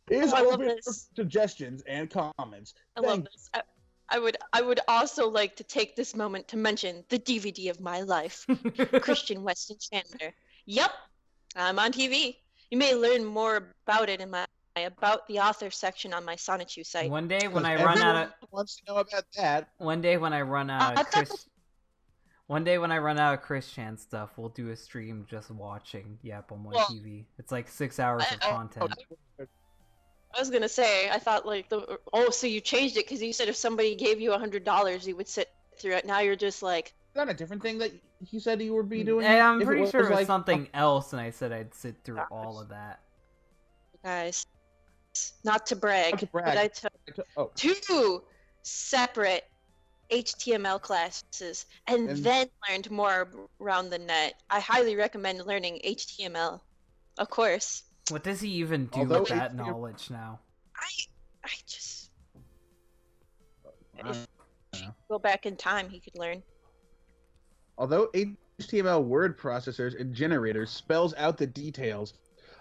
Is I love open for this. suggestions and comments. I love this. I would also like to take this moment to mention the DVD of my life, Christian Weston Chandler. Yep, I'm on TV. You may learn more about it in my About the Author section on my Sonichu site. One day when I run out of wants to know about that. One day when I run out of Chris Chan stuff, we'll do a stream just watching Yep on my TV. It's like 6 hours of content. I was gonna say, I thought like so you changed it because you said if somebody gave you $100, you would sit through it. Now you're just like. Is that a different thing that he said he would be doing? I'm pretty sure it was something else, and I said I'd sit through all of that. Guys, not to brag, but I took 2 separate HTML classes and then learned more around the net. I highly recommend learning HTML, of course. What does he even do with that knowledge now? I just go back in time, he could learn. Although HTML word processors and generators spells out the details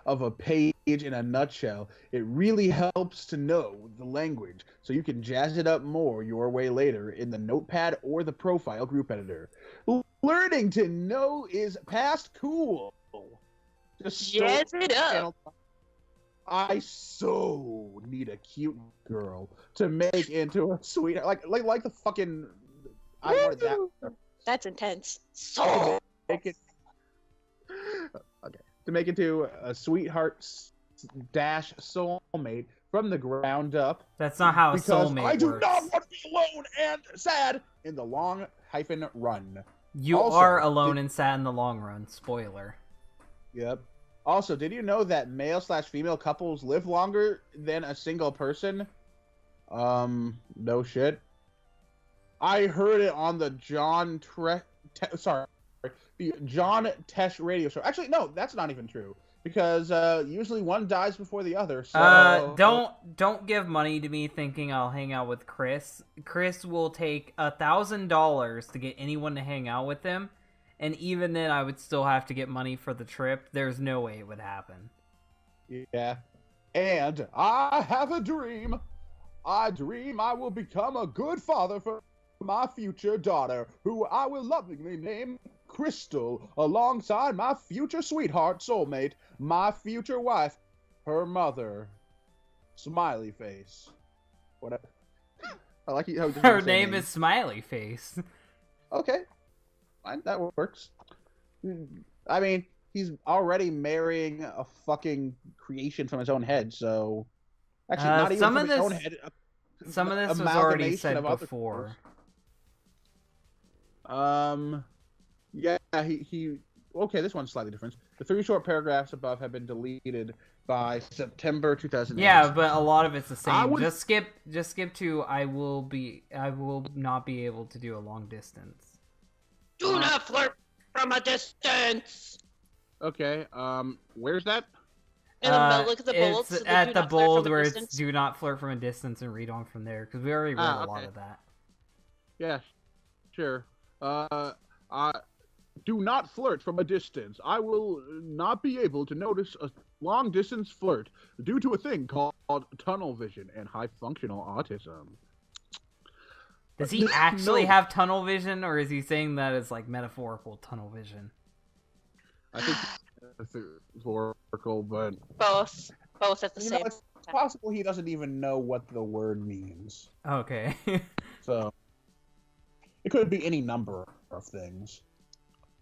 of a page in a nutshell, it really helps to know the language so you can jazz it up more your way later in the notepad or the profile group editor. Learning to know is past cool. Just jazz it up. I so need a cute girl to make into a sweet like the fucking. I wanted that. That's intense. So make it. Okay, to make it to a sweetheart dash soulmate from the ground up. That's not how a soulmate works. I do not want to be alone and sad in the long hyphen run. You are alone and sad in the long run. Spoiler. Yep. Also, did you know that male/female couples live longer than a single person? No shit. I heard it on the John Tesh radio show. Actually, no, that's not even true. Because usually one dies before the other. So don't give money to me thinking I'll hang out with Chris. Chris will take $1,000 to get anyone to hang out with him. And even then, I would still have to get money for the trip. There's no way it would happen. Yeah. And I have a dream. I dream I will become a good father for my future daughter, who I will lovingly name Crystal, alongside my future sweetheart soulmate, my future wife, her mother. Smiley face. Whatever. I like how her name is Smiley Face. Okay. Fine, that works. I mean, he's already marrying a fucking creation from his own head, so actually not even from his own head. Some of this was already said before. Yeah, he okay, this one's slightly different. The 3 short paragraphs above have been deleted by September 2008. Yeah, but a lot of it's the same. Just skip to I will not be able to do a long distance. Do not flirt from a distance. Okay, where's that? In the middle, look at the bold. It's at the bold where it's do not flirt from a distance and read on from there, because we already read a lot of that. Yeah, sure. Do not flirt from a distance. I will not be able to notice a long-distance flirt due to a thing called tunnel vision and high-functional autism. Does he actually have tunnel vision, or is he saying that as like metaphorical tunnel vision? I think it's metaphorical, but both at the same time. It's possible he doesn't even know what the word means. Okay. So it could be any number of things.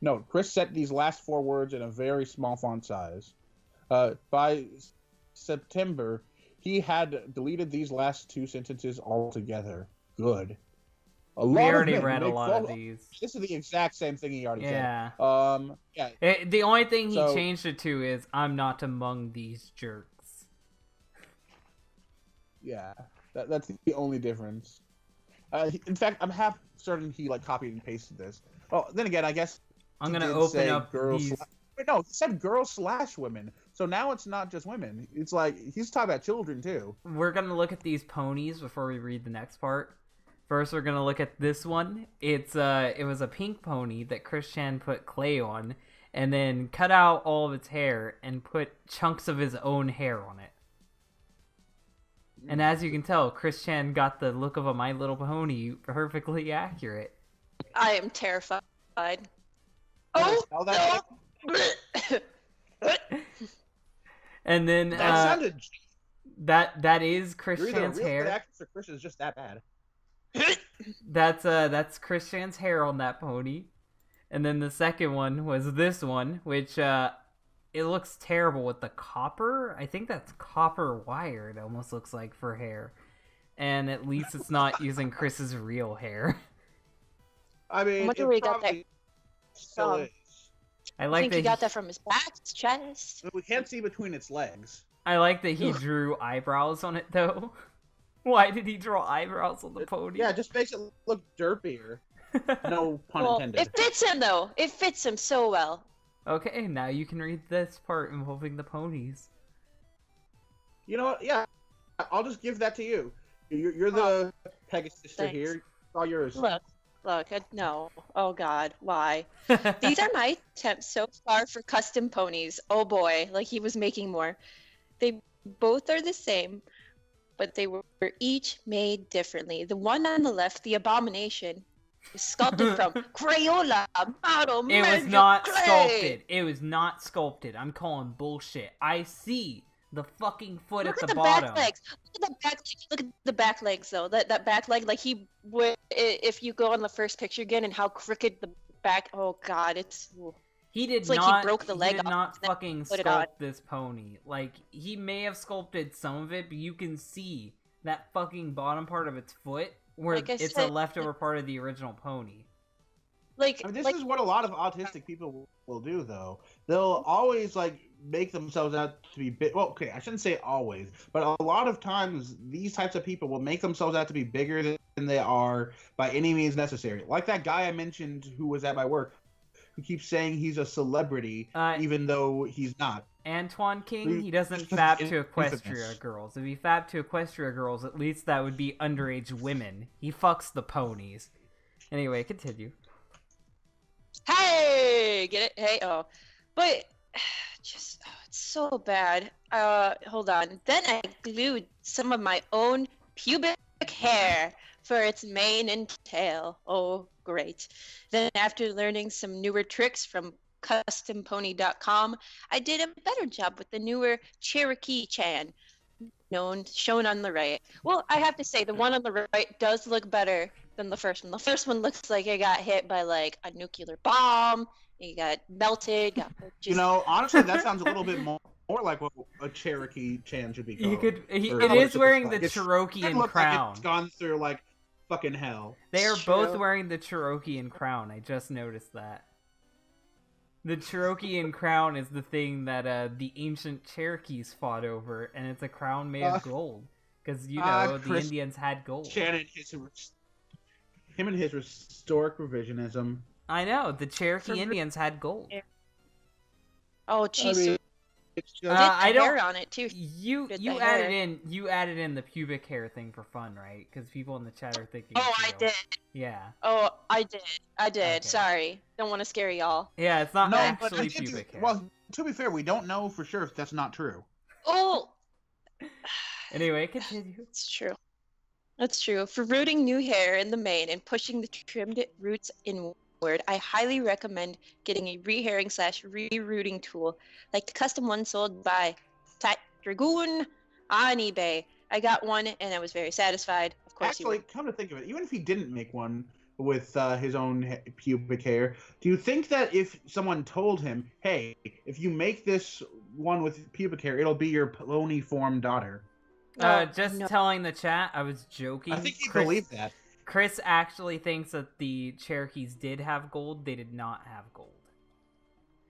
Note, Chris set these last 4 words in a very small font size. By September, he had deleted these last 2 sentences altogether. Good. We already read a lot of these. This is the exact same thing he already said. Yeah. The only thing he changed it to is, I'm not among these jerks. Yeah, that's the only difference. In fact, I'm half certain he like copied and pasted this. Well, then again, I guess I'm he gonna did open say up girls. these. Wait, no, he said girls/women. So now it's not just women. It's like he's talking about children too. We're gonna look at these ponies before we read the next part. First, we're gonna look at this one. It was a pink pony that Chris Chan put clay on, and then cut out all of its hair and put chunks of his own hair on it. And as you can tell, Chris Chan got the look of a My Little Pony perfectly accurate. I am terrified. Oh, Oh no! And then that sounded. that is Chris You're either a Chan's real hair. good actress or Chris is just that bad. That's Chris Chan's hair on that pony. And then the second one was this one, which it looks terrible with the copper. I think that's copper wire. It almost looks like for hair. And at least it's not using Chris's real hair. I mean, I wonder where he got that probably still from. is. I I like think that he got that from his back, his chest. We can't see between its legs. I like that he drew eyebrows on it though. Why did he draw eyebrows on the pony? Yeah, it just makes it look derpier. No pun Well, intended. it fits him though. It fits him so well. Okay, now you can read this part involving the ponies. You know what? Yeah, I'll just give that to you. You're the Pegasus sister thanks. here. It's all yours. Look, no. Oh God, why? These are my attempts so far for custom ponies. Oh boy, like he was making more. They both are the same, but they were each made differently. The one on the left, the Abomination, is sculpted from Crayola model It was magic not clay. sculpted. It was not sculpted. I'm calling bullshit. I see the fucking foot Look at at the the bottom. back legs. Look at the back legs. Look at the back legs though. That back leg, like he would, if you go on the first picture again and how crooked the back. Oh God, it's. He did It's like not. he broke the leg did off not and then fucking put it on. sculpt this pony. Like he may have sculpted some of it, but you can see that fucking bottom part of its foot where Like I it's a said- leftover part of the original pony. Like, I mean, this like is what a lot of autistic people will do, though. They'll always like make themselves out to be big. Well, okay, I shouldn't say always, but a lot of times these types of people will make themselves out to be bigger than they are by any means necessary. Like that guy I mentioned who was at my work, who keeps saying he's a celebrity, even though he's not. Antoine King, He- he doesn't just fab in- to Equestria infamous. girls. If he fab to Equestria girls, at least that would be underage women. He fucks the ponies. Anyway, continue. hey, get it? Hey, oh, but just it's so bad. Hold on. Then I glued some of my own pubic hair for its mane and tail. Oh, great. Then after learning some newer tricks from custompony.com, I did a better job with the newer Cherokee Chan, shown on the right. Well, I have to say, the one on the right does look better than the first one. The first one looks like it got hit by like a nuclear bomb. It got melted. You know, honestly, that sounds a little bit more like what a Cherokee Chan should be called. It is wearing the It Cherokean look crown. Like it's gone through like fucking hell. They are It's both true. wearing the Cherokean crown. I just noticed that. The Cherokean crown is the thing that the ancient Cherokees fought over, and it's a crown made of gold. Because, you know, the Chris Indians had gold. Shannon, him and his historic revisionism. I know, the Cherokee Indians had gold. Oh, I jeez. mean, it's just, Did the I don't- hair on it too. You Did you the added hair. in the pubic hair thing for fun, right? Because people in the chat are thinking. Oh, it's I real. did. Yeah, Oh, I did. Okay. Sorry. Don't want to scare y'all. yeah. It's not no, but actually I did pubic hair. well, to be fair, we don't know for sure if that's not true. Oh, Anyway, continue. it's true. That's true. For rooting new hair in the mane and pushing the trimmed roots inward, I highly recommend getting a rehairing / rerooting tool, like the custom one sold by Tat Dragoon on eBay. I got one and I was very satisfied. Of course, Actually, come to think of it, even if he didn't make one with his own pubic hair, do you think that if someone told him, "Hey, if you make this one with pubic hair, it'll be your pony-form daughter"? Just no. telling the chat, I was joking. I think he Chris- believed that. Chris actually thinks that the Cherokees did have gold. They did not have gold.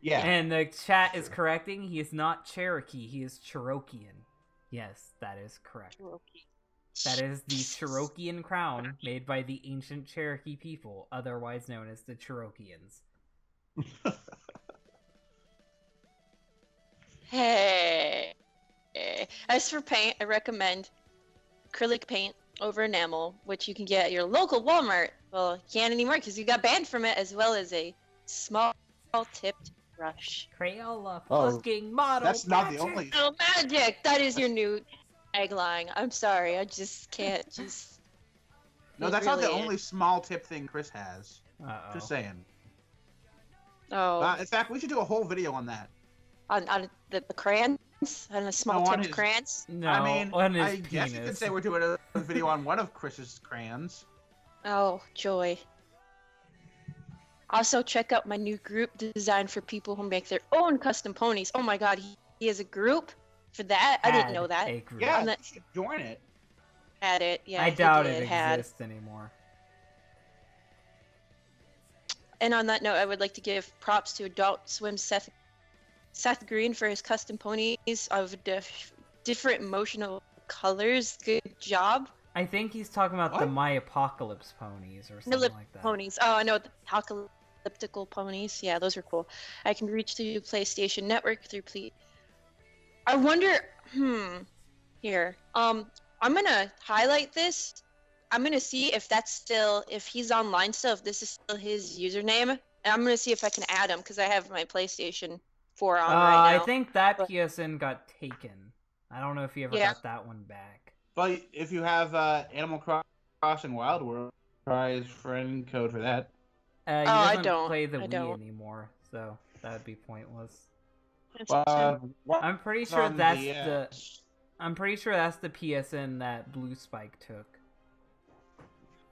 Yeah. And the chat is Sure. correcting. He is not Cherokee. He is Cherokean. Yes, that is correct. That is the Cherokean crown made by the ancient Cherokee people, otherwise known as the Cherokeans. Hey. As for paint, I recommend acrylic paint over enamel, which you can get at your local Walmart. Well, you can't anymore because you got banned from it, as well as a small tipped brush. Crayola Oh, fucking model. That's not the magic! only. Oh, magic! That is your new tagline. I'm sorry, I just can't just. No, It that's not the really only is. small tip thing Chris has. Uh-oh. Just saying. Oh, In fact, we should do a whole video on that. on the crayons, on the small No, on tipped his- crayons. No, I mean, on his I penis. guess you could say we're doing a video on one of Chris's crayons. Oh, joy. Also, check out my new group designed for people who make their own custom ponies. Oh my god, he has a group for that? I didn't Had know that. a group. Yeah, On the- you should join it. Had it, yeah. I he doubt did, it had. exists anymore. And on that note, I would like to give props to Adult Swim Seth Green for his custom ponies of different emotional colors. Good job. I think he's talking about the What? My Apocalypse ponies or something like that. Ponies. Oh, I know, the apocalyptical ponies. Yeah, those are cool. I can reach through PlayStation Network through I wonder. Here. I'm gonna highlight this. I'm gonna see if that's still, if he's online still, if this is still his username, and I'm gonna see if I can add him because I have my PlayStation 4 on right now. I think that But- PSN got taken. I don't know if he ever Yeah. got that one back. But if you have Animal Crossing Wild World, try his friend code for that. He I doesn't don't. play the I Wii don't. anymore, so that would be pointless. That's a shame. I'm pretty sure I'm pretty sure that's the PSN that Blue Spike took.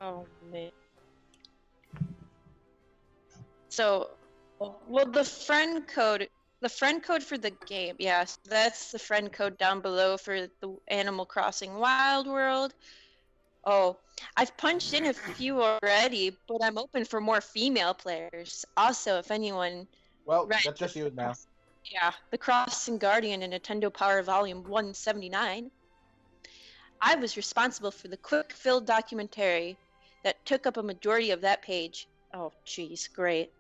Oh man. So, well, the friend code for the game, yes, that's the friend code down below for the Animal Crossing Wild World. Oh, I've punched in a few already, but I'm open for more female players. Also, if anyone, Well, Right. that's just you now. yeah, the Crossing Guardian and Nintendo Power Volume 179. I was responsible for the quick fill documentary that took up a majority of that page. Oh, jeez, great.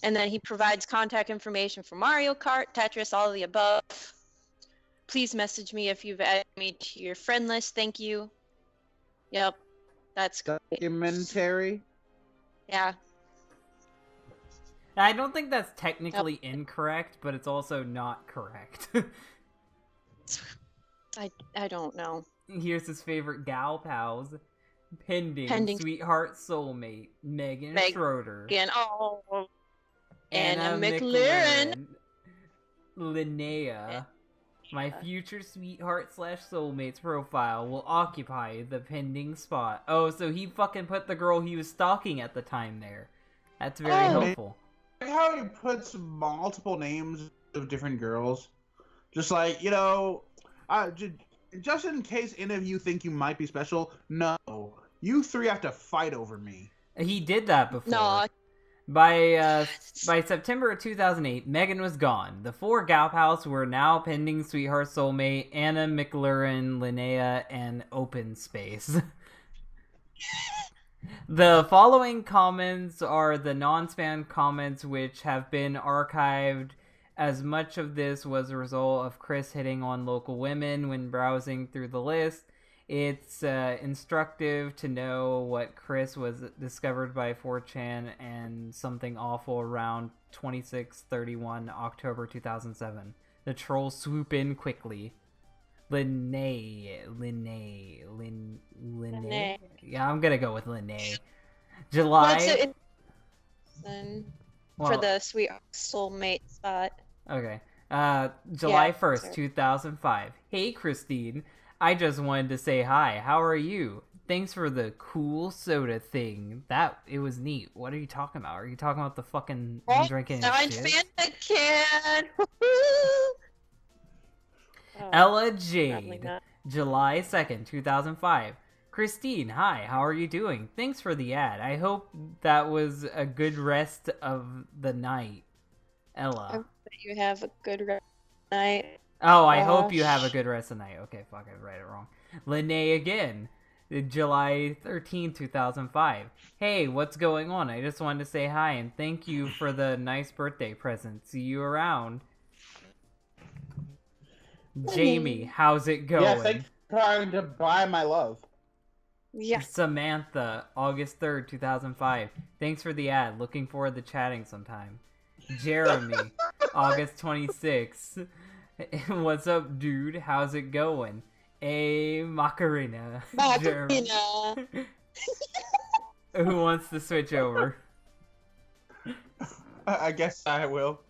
And then he provides contact information for Mario Kart, Tetris, all of the above. Please message me if you've added me to your friend list. Thank you. Yep, that's great. Documentary. Yeah. I don't think that's technically incorrect, but it's also not correct. I don't know. Here's his favorite gal pals. Pending, Pending. Sweetheart Soulmate, Megan Meg- Schroeder, Again, Anna McLaren. Linnea. My future sweetheart / soulmate's profile will occupy the pending spot. Oh, so he fucking put the girl he was stalking at the time there. That's very Oh. helpful. Like how he puts multiple names of different girls. Just like, just in case any of you think you might be special, no. You three have to fight over me. He did that before. No. By September of 2008, Megan was gone. The 4 gal pals were now pending sweetheart soulmate, Anna McLaren, Linnea, and Open Space. The following comments are the non-spam comments which have been archived, as much of this was a result of Chris hitting on local women when browsing through the list. It's instructive to know what Chris was discovered by 4chan and something awful around 26/31 October 2007. The trolls swoop in quickly. Linnea. Yeah, I'm gonna go with Linnea. July. For the sweet soulmate spot. Okay. July Yeah, 1st, sorry. 2005. Hey, Christine. I just wanted to say hi. How are you? Thanks for the cool soda thing. It was neat. What are you talking about? Are you talking about the fucking him drinking his Signed jizz? Fanta can. Ella Probably Jade. not. July 2nd, 2005. Christine, hi. How are you doing? Thanks for the ad. I hope that was a good rest of the night. Ella. I hope that you have a good night. Oh, I hope you have a good rest of the night. Okay, fuck, I read it wrong. Lene again, July 13th, 2005. Hey, what's going on? I just wanted to say hi and thank you for the nice birthday present. See you around. Jamie, how's it going? Yeah, thanks for trying to buy my love. Yeah. Samantha, August 3rd, 2005. Thanks for the ad. Looking forward to chatting sometime. Jeremy, August 26th. What's up, dude? How's it going? Macarena. Macarena. Who wants to switch over? I guess I will.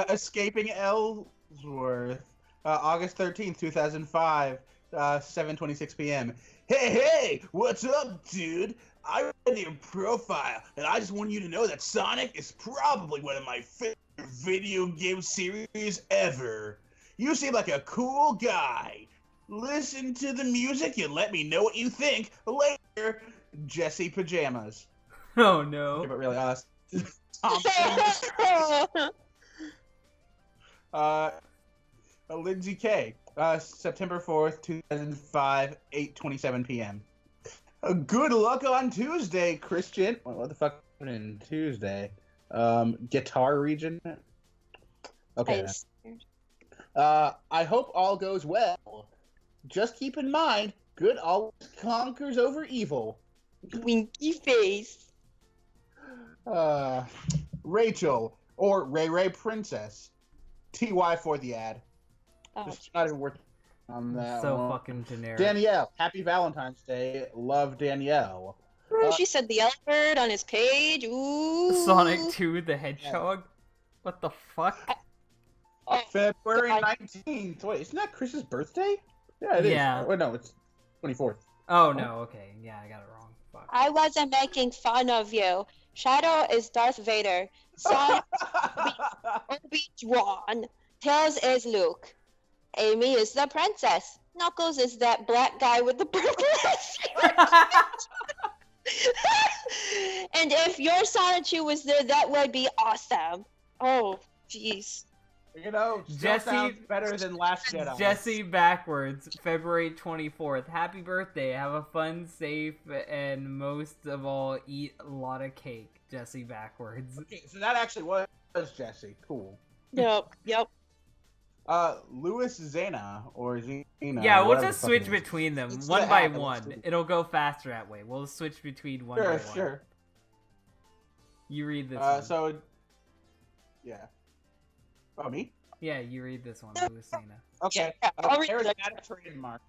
Escaping Ellsworth, August 13th, 2005, 7:26 p.m. Hey, what's up, dude? I read your profile, and I just want you to know that Sonic is probably one of my favorite video game series ever. You seem like a cool guy. Listen to the music and let me know what you think later. Jesse Pajamas. Oh no. Yeah, but really, Lindsay K. September 4th, 2005, 8:27 p.m. Good luck on Tuesday, Christian. What the fuck in Tuesday? Guitar region. Okay. I hope all goes well. Just keep in mind, good always conquers over evil. Winky face. Rachel, or Ray Ray Princess. TY for the ad. Oh, Just not even worth on that So one. fucking generic. Danielle, happy Valentine's Day. Love, Danielle. Ooh, she said the yellow bird on his page. Ooh. Sonic 2 the Hedgehog? What the fuck? Oh, February God. 19th. Wait, isn't that Chris's birthday? Yeah, it is. Yeah. Oh, no, it's 24th. Oh no, okay. Yeah, I got it wrong. Fuck. I wasn't making fun of you. Shadow is Darth Vader. Sonic Obi-Wan. Tails is Luke. Amy is the princess. Knuckles is that black guy with the purple hat. And if your Sonichu was there, that would be awesome. Oh, jeez. You know, still Jesse- sounds better than Last Jedi. Jesse backwards, February 24th. Happy birthday. Have a fun, safe, and most of all, eat a lot of cake. Jesse backwards. Okay, so that actually was Jesse. Cool. Yep. Louis Zena, or Zena. Yeah, we'll whatever just the fuck switch it is. between them, It's one the by app, one. it's- It'll go faster that way. We'll switch between one by one. Sure. You read this one. So, yeah. Oh, me? Yeah, you read this one, Lucina. Okay. Yeah, I'll read There's it. that trademark.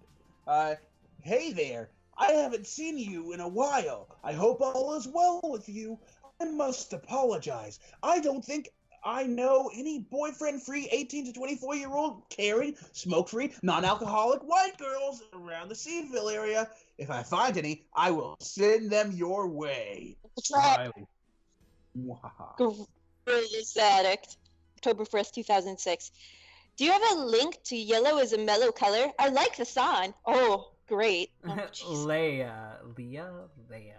Hey there. I haven't seen you in a while. I hope all is well with you. I must apologize. I don't think I know any boyfriend-free 18 to 24-year-old caring, smoke-free, non-alcoholic white girls around the Seaville area. If I find any, I will send them your way. Smiley. Wow. Greatest Addict. October 1st, 2006. Do you have a link to Yellow is a Mellow Color? I like the song. Oh, great. Oh, jeez. Leia.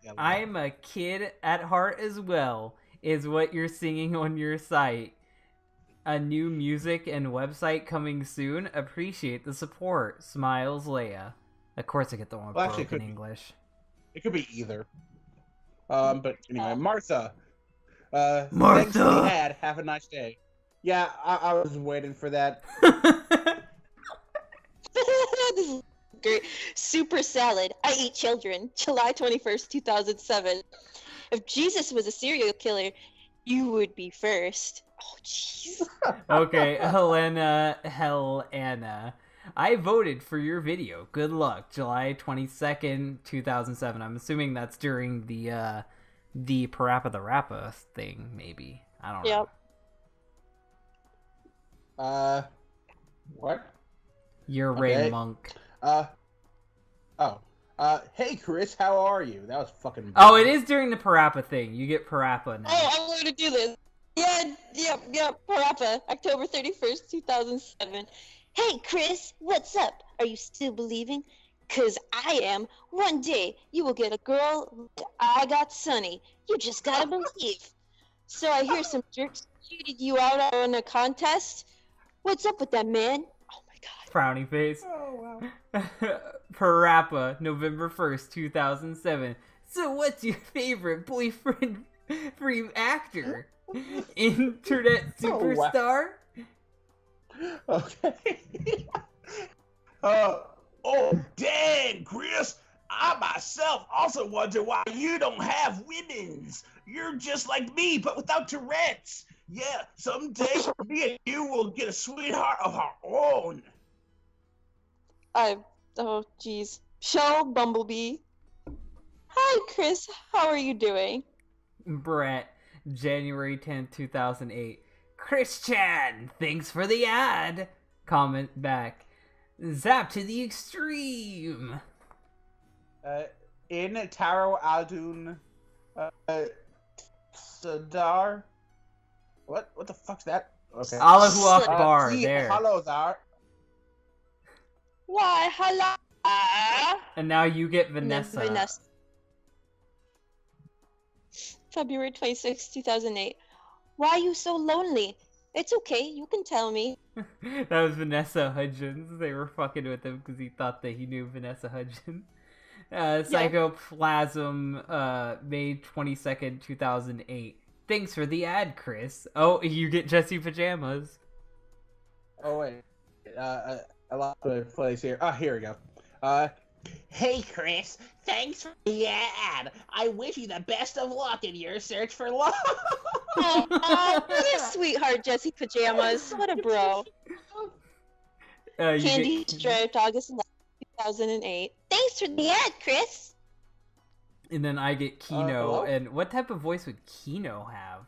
Yeah, I'm a kid at heart as well, is what you're singing on your site. A new music and website coming soon. Appreciate the support. Smiles, Leia. Of course I get the one with Well, actually, it broken could be. English. It could be either. But anyway, Martha. Martha! Thanks for the ad. Have a nice day. Yeah, I was waiting for that. This is great. Super Salad. I Eat Children. July 21st, 2007. If Jesus was a serial killer, you would be first. Oh, jeez. Okay, Helena. I voted for your video. Good luck. July 22nd, 2007. I'm assuming that's during the Parappa the Rappa thing, maybe. I don't know. Yep. What? You're Ray Okay. Monk. Hey Chris, how are you? That was fucking. Oh, it is during the Parappa thing. You get Parappa now. Oh, I'm going to do this. Yeah, yep. Parappa, October 31st, 2007. Hey, Chris, what's up? Are you still believing? 'Cause I am. One day, you will get a girl like I got Sunny. You just gotta believe. So I hear some jerks cheated you out on a contest. What's up with that, man? Oh my god. Frowny face. Oh, wow. Parappa, November 1st, 2007. So what's your favorite boyfriend-free actor? Internet superstar? Okay. Dang, Chris! I myself also wonder why you don't have women's. You're just like me, but without Tourette's. Yeah, someday me and you will get a sweetheart of our own. Oh, geez. Shell Bumblebee. Hi, Chris. How are you doing? Brett, January 10th, 2008. Christian, thanks for the ad. Comment back. Zap to the extreme. In Taro Aldun Sadar. What the fuck's that? Okay. Allahu Akbar, there. Hello there. Why, hello. And now you get Vanessa. February 26, 2008. Why are you so lonely? It's okay, you can tell me. That was Vanessa Hudgens. They were fucking with him because he thought that he knew Vanessa Hudgens. Psychoplasm, May 22nd, 2008. Thanks for the ad, Chris. Oh, you get Jesse Pajamas. Oh, wait. A lot of place here. Oh, here we go. Hey, Chris. Thanks for the ad. I wish you the best of luck in your search for love. Oh, what a sweetheart, Jesse Pajamas. What a bro. Candy Striped, August 11, 2008. Thanks for the ad, Chris. And then I get Kino. Hello? And what type of voice would Kino have?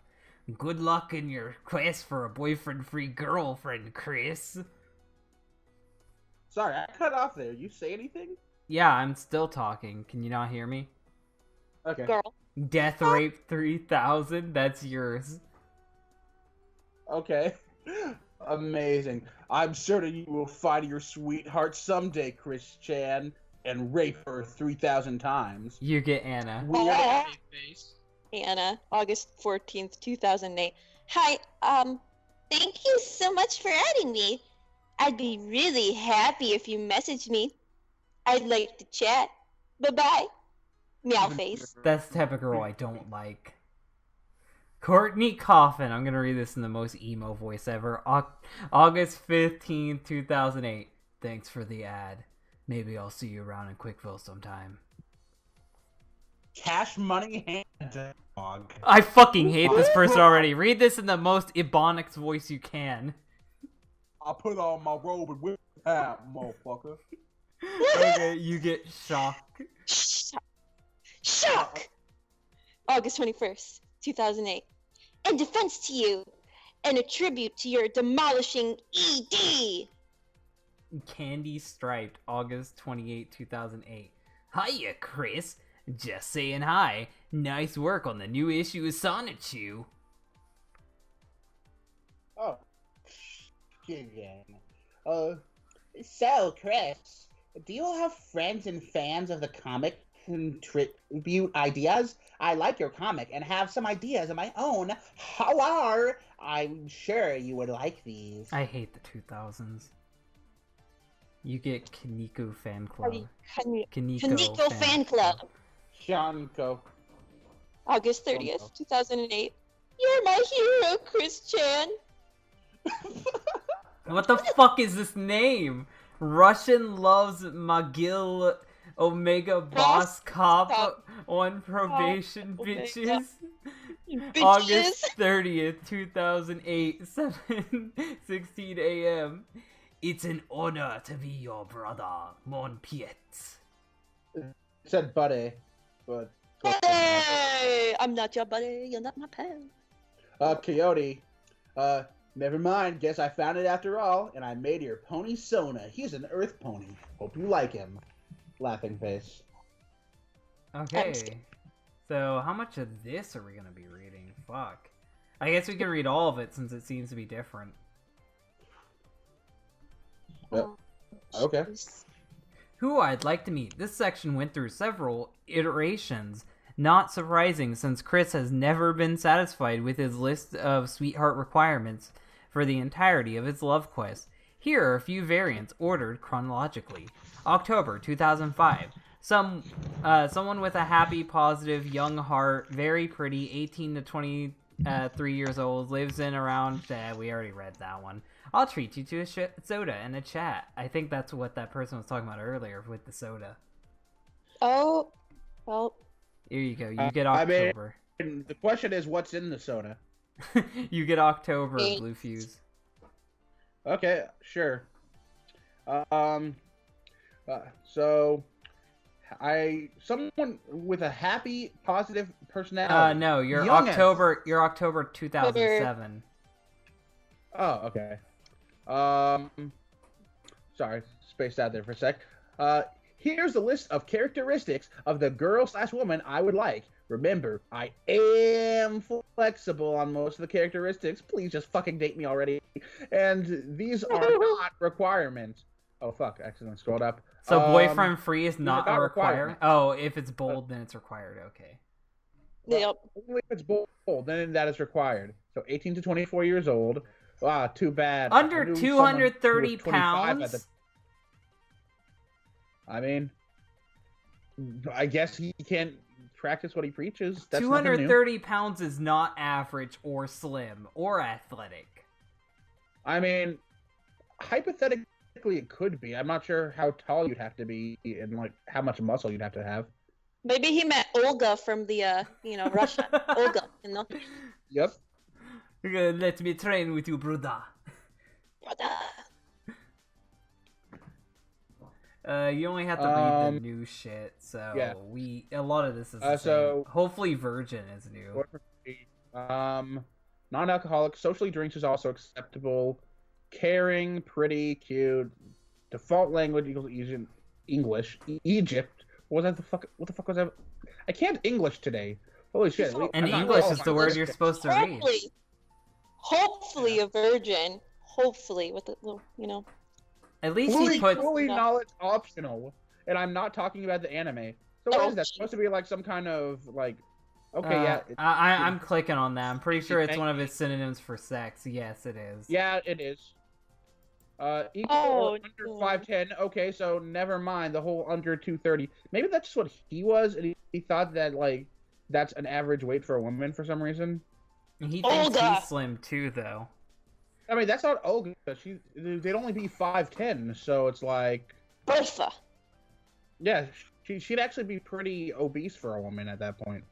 Good luck in your quest for a boyfriend-free girlfriend, Chris. Sorry, I cut off there. You say anything? Yeah, I'm still talking. Can you not hear me? Okay. Girl. Death Rape 3000, that's yours. Okay. Amazing. I'm certain you will find your sweetheart someday, Chris Chan, and rape her 3,000 times. You get Anna. Oh. Anna, August 14th, 2008. Hi, thank you so much for adding me. I'd be really happy if you messaged me. I'd like to chat. Bye-bye. Meow face. That's the type of girl I don't like. Courtney Coffin. I'm gonna read this in the most emo voice ever. August 15th, 2008. Thanks for the ad. Maybe I'll see you around in Quickville sometime. Cash money hand dog. I fucking hate this person already. Read this in the most Ebonics voice you can. I'll put on my robe and whip out, motherfucker. Okay, you get Shock. Shock! August 21st, 2008. In defense to you, and a tribute to your demolishing ED! Candy Striped, August 28, 2008. Hiya, Chris. Just saying hi. Nice work on the new issue of Sonichu. Oh. Shit. So, Chris, do you have friends and fans of the comic contribute ideas? I like your comic and have some ideas of my own. Hello! I'm sure you would like these. I hate the 2000s. You get Kaneko Fan Club. Kaneko Fan Club. Shanko. August 30th, 2008. You're my hero, Chris Chan. What the fuck is this name? Russian loves Magil Omega Boss Cop on probation, bitches. August 30th, 2008, 7:16 a.m. It's an honor to be your brother, mon piet. It said buddy, but... Hey! I'm not your buddy, you're not my pal. Coyote. Never mind, guess I found it after all, and I made your pony Sona. He's an earth pony. Hope you like him. Laughing face. Okay. So, how much of this are we gonna be reading? Fuck. I guess we can read all of it since it seems to be different. Okay. Who I'd like to meet. This section went through several iterations. Not surprising, since Chris has never been satisfied with his list of sweetheart requirements for the entirety of his love quest. Here are a few variants ordered chronologically. October 2005. Someone with a happy, positive, young heart, very pretty, 18 to 23 years old, lives in around... we already read that one. I'll treat you to a soda and a chat. I think that's what that person was talking about earlier with the soda. Oh, well. Here you go. You get October. The question is, what's in the soda? You get October, Eight. Blue Fuse. Okay, sure. So, someone with a happy, positive personality. No, you're Young October. You're October 2007. Oh, okay. Sorry, spaced out there for a sec. Here's the list of characteristics of the girl/woman I would like. Remember, I am flexible on most of the characteristics. Please just fucking date me already. And these are not requirements. Oh, fuck. I accidentally scrolled up. So boyfriend free is not a requirement. Oh, if it's bold, then it's required. Okay. Yep. Only if it's bold, then that is required. So 18 to 24 years old. Wow, too bad. Under I knew 230 someone who was 25 at pounds? I mean, I guess he can't practice what he preaches. That's nothing new. 230 pounds is not average or slim or athletic. I mean, hypothetically, it could be. I'm not sure how tall you'd have to be and like how much muscle you'd have to have. Maybe he met Olga from the, Russia. Olga, Yep. Let me train with you, brother. Brother. You only have to read the new shit, so yeah. a lot of this is the so same. Hopefully Virgin is new. Non-alcoholic, socially drinks is also acceptable. Caring, pretty, cute. Default language equals English. Egypt. What the fuck was that? I can't English today. Holy shit. And English is the word you're supposed to read. Hopefully a virgin. Hopefully with a little, At least he puts... Fully knowledge optional. And I'm not talking about the anime. So what is that? Supposed to be like some kind of like... Okay, yeah. I'm clicking on that. I'm pretty sure it's one of his synonyms for sex. Yes, it is. Yeah, it is. Equal under 5'10". Okay, so never mind the whole under 230. Maybe that's just what he was, and he thought that like that's an average weight for a woman for some reason. He thinks he's slim too, though. I mean, that's not Olga. They'd only be 5'10", so it's like. Bertha. Yeah, she'd actually be pretty obese for a woman at that point.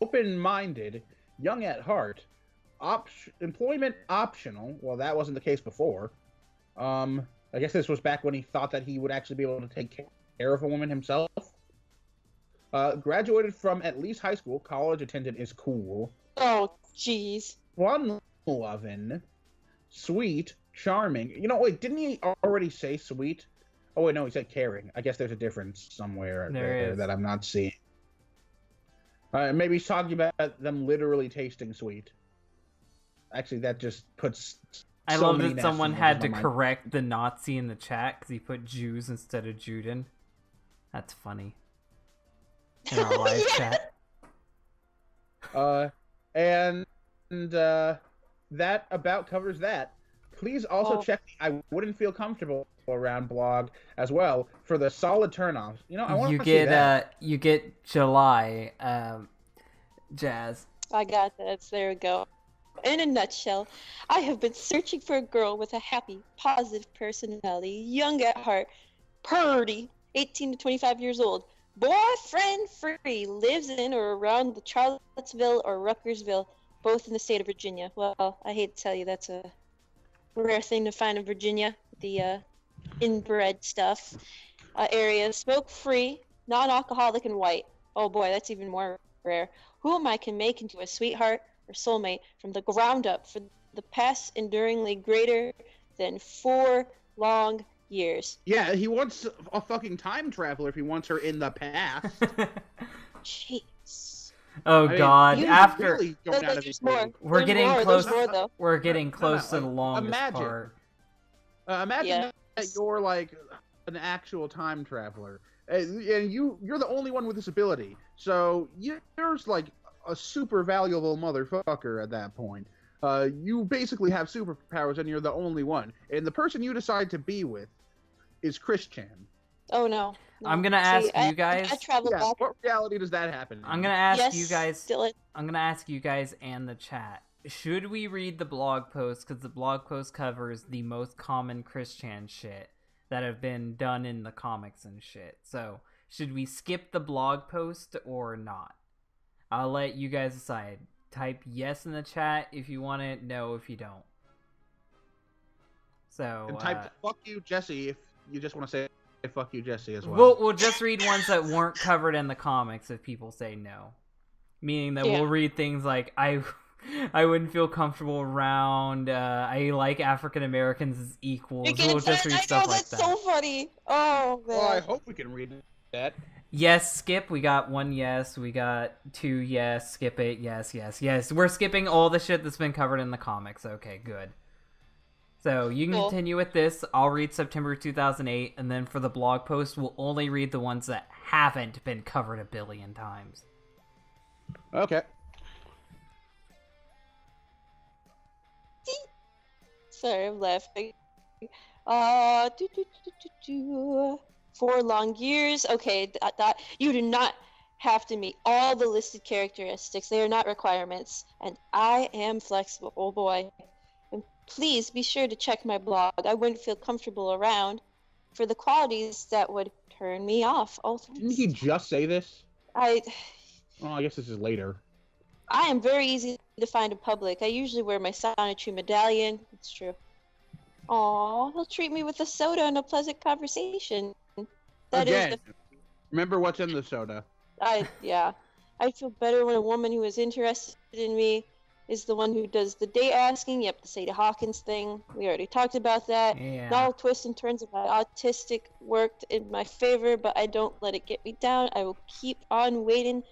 Open-minded, young at heart. Employment optional. Well, that wasn't the case before. I guess this was back when he thought that he would actually be able to take care of a woman himself. Graduated from at least high school. College attendant is cool. Oh, jeez. Fun-loving. Sweet. Charming. Wait, didn't he already say sweet? Oh, wait, no, he said caring. I guess there's a difference somewhere there that I'm not seeing. Maybe he's talking about them literally tasting sweet. Actually, that just puts. I love that someone had to correct the Nazi in the chat because he put Jews instead of Juden. That's funny. In our live chat. And that about covers that. Please also check the I wouldn't feel comfortable around blog as well for the solid turnoffs. I want to see that. You get July, Jazz. I got that. There we go. In a nutshell, I have been searching for a girl with a happy, positive personality, young at heart, purdy, 18 to 25 years old, boyfriend free, lives in or around the Charlottesville or Ruckersville, both in the state of Virginia. Well, I hate to tell you, that's a rare thing to find in Virginia, the inbred stuff. Area, smoke free, non-alcoholic, and white. Oh boy, that's even more rare. Whom I can make into a sweetheart or soulmate from the ground up for the past enduringly greater than 4 long years. Yeah, he wants a fucking time traveler if he wants her in the past. Jeez. Oh God! After really we're getting close. We're getting close to the longest part. Imagine that you're like an actual time traveler, and you're the only one with this ability. So you're like a super valuable motherfucker at that point. you basically have superpowers and you're the only one. And the person you decide to be with is Chris Chan. Oh no. I'm gonna ask you guys. I traveled Yeah, back. what reality does that happen in? I'm gonna ask Yes, you guys. Dylan. I'm gonna ask you guys and the chat. Should we read the blog post? Because the blog post covers the most common Chris Chan shit that have been done in the comics and shit. So, should we skip the blog post or not? I'll let you guys decide. Type yes in the chat if you want it, no if you don't. So, And type fuck you, Jesse, if you just want to say fuck you, Jesse, as well. we'll just read ones that weren't covered in the comics if people say no. Meaning that Yeah. we'll read things like, I wouldn't feel comfortable around, I like African Americans as equals. We'll just read stuff like that's that. so funny. Oh man. Well, I hope we can read that. Yes, skip. We got 1 yes. We got 2 yes. Skip it. Yes, yes, yes. We're skipping all the shit that's been covered in the comics. Okay, good. So you can Cool. continue with this. I'll read September 2008, and then for the blog post, we'll only read the ones that haven't been covered a billion times. Okay. Sorry, I'm laughing. 4 long years. Okay, that you do not have to meet all the listed characteristics. They are not requirements, and I am flexible. Oh boy. And please be sure to check my blog. I wouldn't feel comfortable around for the qualities that would turn me off. Oh, Didn't he just say this? I I guess this is later. am very easy to find in public. I usually wear my Sonichu medallion. It's true. Aw, he'll treat me with a soda and a pleasant conversation. That Again, is remember what's in the soda. yeah. I feel better when a woman who is interested in me is the one who does the date asking. Yep, the Sadie Hawkins thing. We already talked about that. Yeah. Not all twists and turns of my autistic worked in my favor, but I don't let it get me down. I will keep on waiting,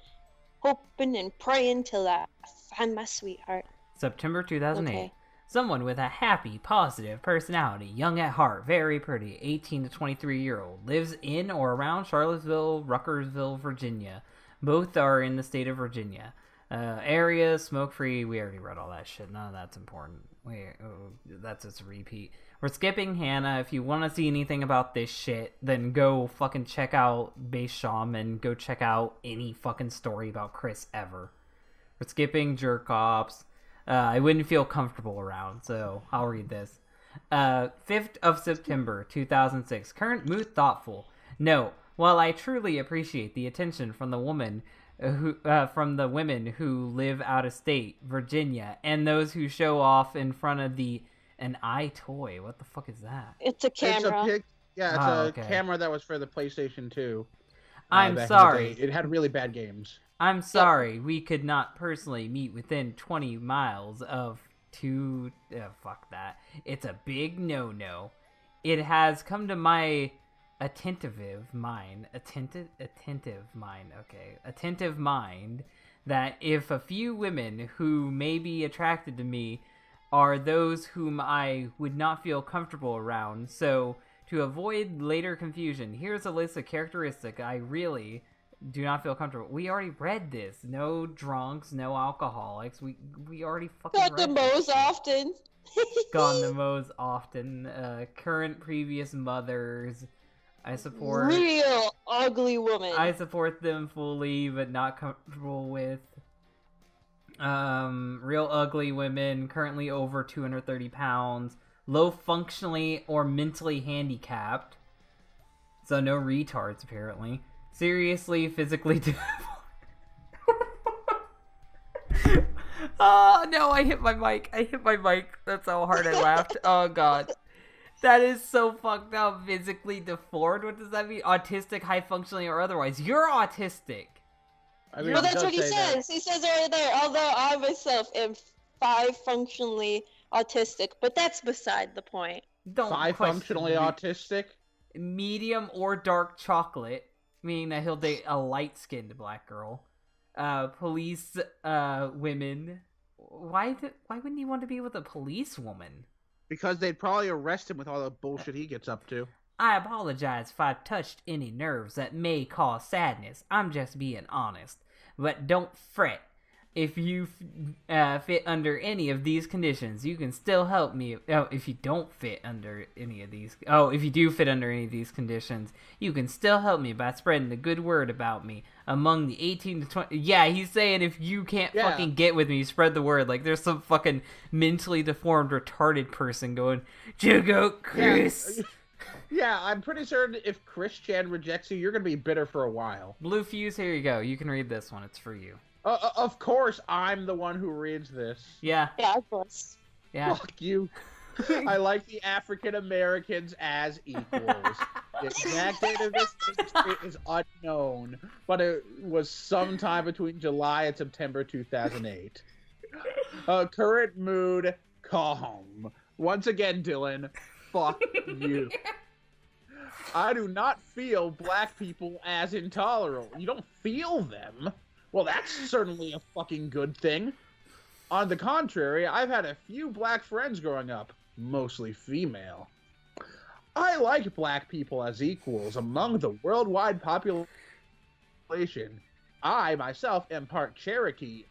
hoping and praying till I find my sweetheart. September 2008. Okay. Someone with a happy, positive personality, young at heart, very pretty, 18 to 23-year-old, lives in or around Charlottesville, Ruckersville, Virginia. Both are in the state of Virginia. Area, smoke-free, we already read all that shit. None of that's important. That's just a repeat. We're skipping Hannah. If you want to see anything about this shit, then go fucking check out Base Shaman. Go check out any fucking story about Chris ever. We're skipping Jerk Ops. I wouldn't feel comfortable around, so I'll read this. 5th of September, 2006. Current mood thoughtful. No, while I truly appreciate the attention from the women who live out of state, Virginia, and those who show off in front of an iToy. What the fuck is that? It's a camera. It's Oh, a okay. camera that was for the PlayStation 2. I'm back in the sorry. day. It had really bad games. I'm sorry, we could not personally meet within 20 miles of fuck that. It's a big no-no. It has come to my attentive mind that if a few women who may be attracted to me are those whom I would not feel comfortable around, so to avoid later confusion, here's a list of characteristics I really do not feel comfortable. We already read this. No drunks, no alcoholics. We already fucking Got the read this most shit. often. Gone the most often. Current, previous mothers. I support. Real ugly woman. I support them fully, but not comfortable with. Real ugly women, currently over 230 pounds, low functionally or mentally handicapped. So no retards, apparently. Seriously, physically Oh, no, I hit my mic. That's how hard I laughed. Oh, God. That is so fucked up. Physically deformed? What does that mean? Autistic, high functioning, or otherwise? You're autistic. I mean, Well, it that's does what he say that. says. He says right there, although I myself am 5 functionally autistic, but that's beside the point. Don't Five question functionally me. autistic. Medium or dark chocolate, meaning that he'll date a light-skinned black girl. Police women. Why wouldn't he want to be with a police woman? Because they'd probably arrest him with all the bullshit he gets up to. I apologize if I've touched any nerves that may cause sadness. I'm just being honest. But don't fret. if you fit under any of these conditions, you can still help me. Oh, if you don't fit under any of these... Oh, if you do fit under any of these conditions, you can still help me by spreading the good word about me among the 18 to 20... Yeah, he's saying if you can't fucking get with me, spread the word. Like, there's some fucking mentally deformed, retarded person going, Jugo, Chris! Yeah, I'm pretty certain if Chris Chan rejects you, you're going to be bitter for a while. Blue Fuse, here you go. You can read this one. It's for you. Of course, I'm the one who reads this. Yeah. Yeah, of course. Yeah. Fuck you. I like the African Americans as equals. The exact date of this is unknown, but it was sometime between July and September 2008. Current mood, calm. Once again, Dylan, fuck you. I do not feel black people as intolerant. You don't feel them? Well, that's certainly a fucking good thing. On the contrary, I've had a few black friends growing up, mostly female. I like black people as equals among the worldwide population. I, myself, am part Cherokee,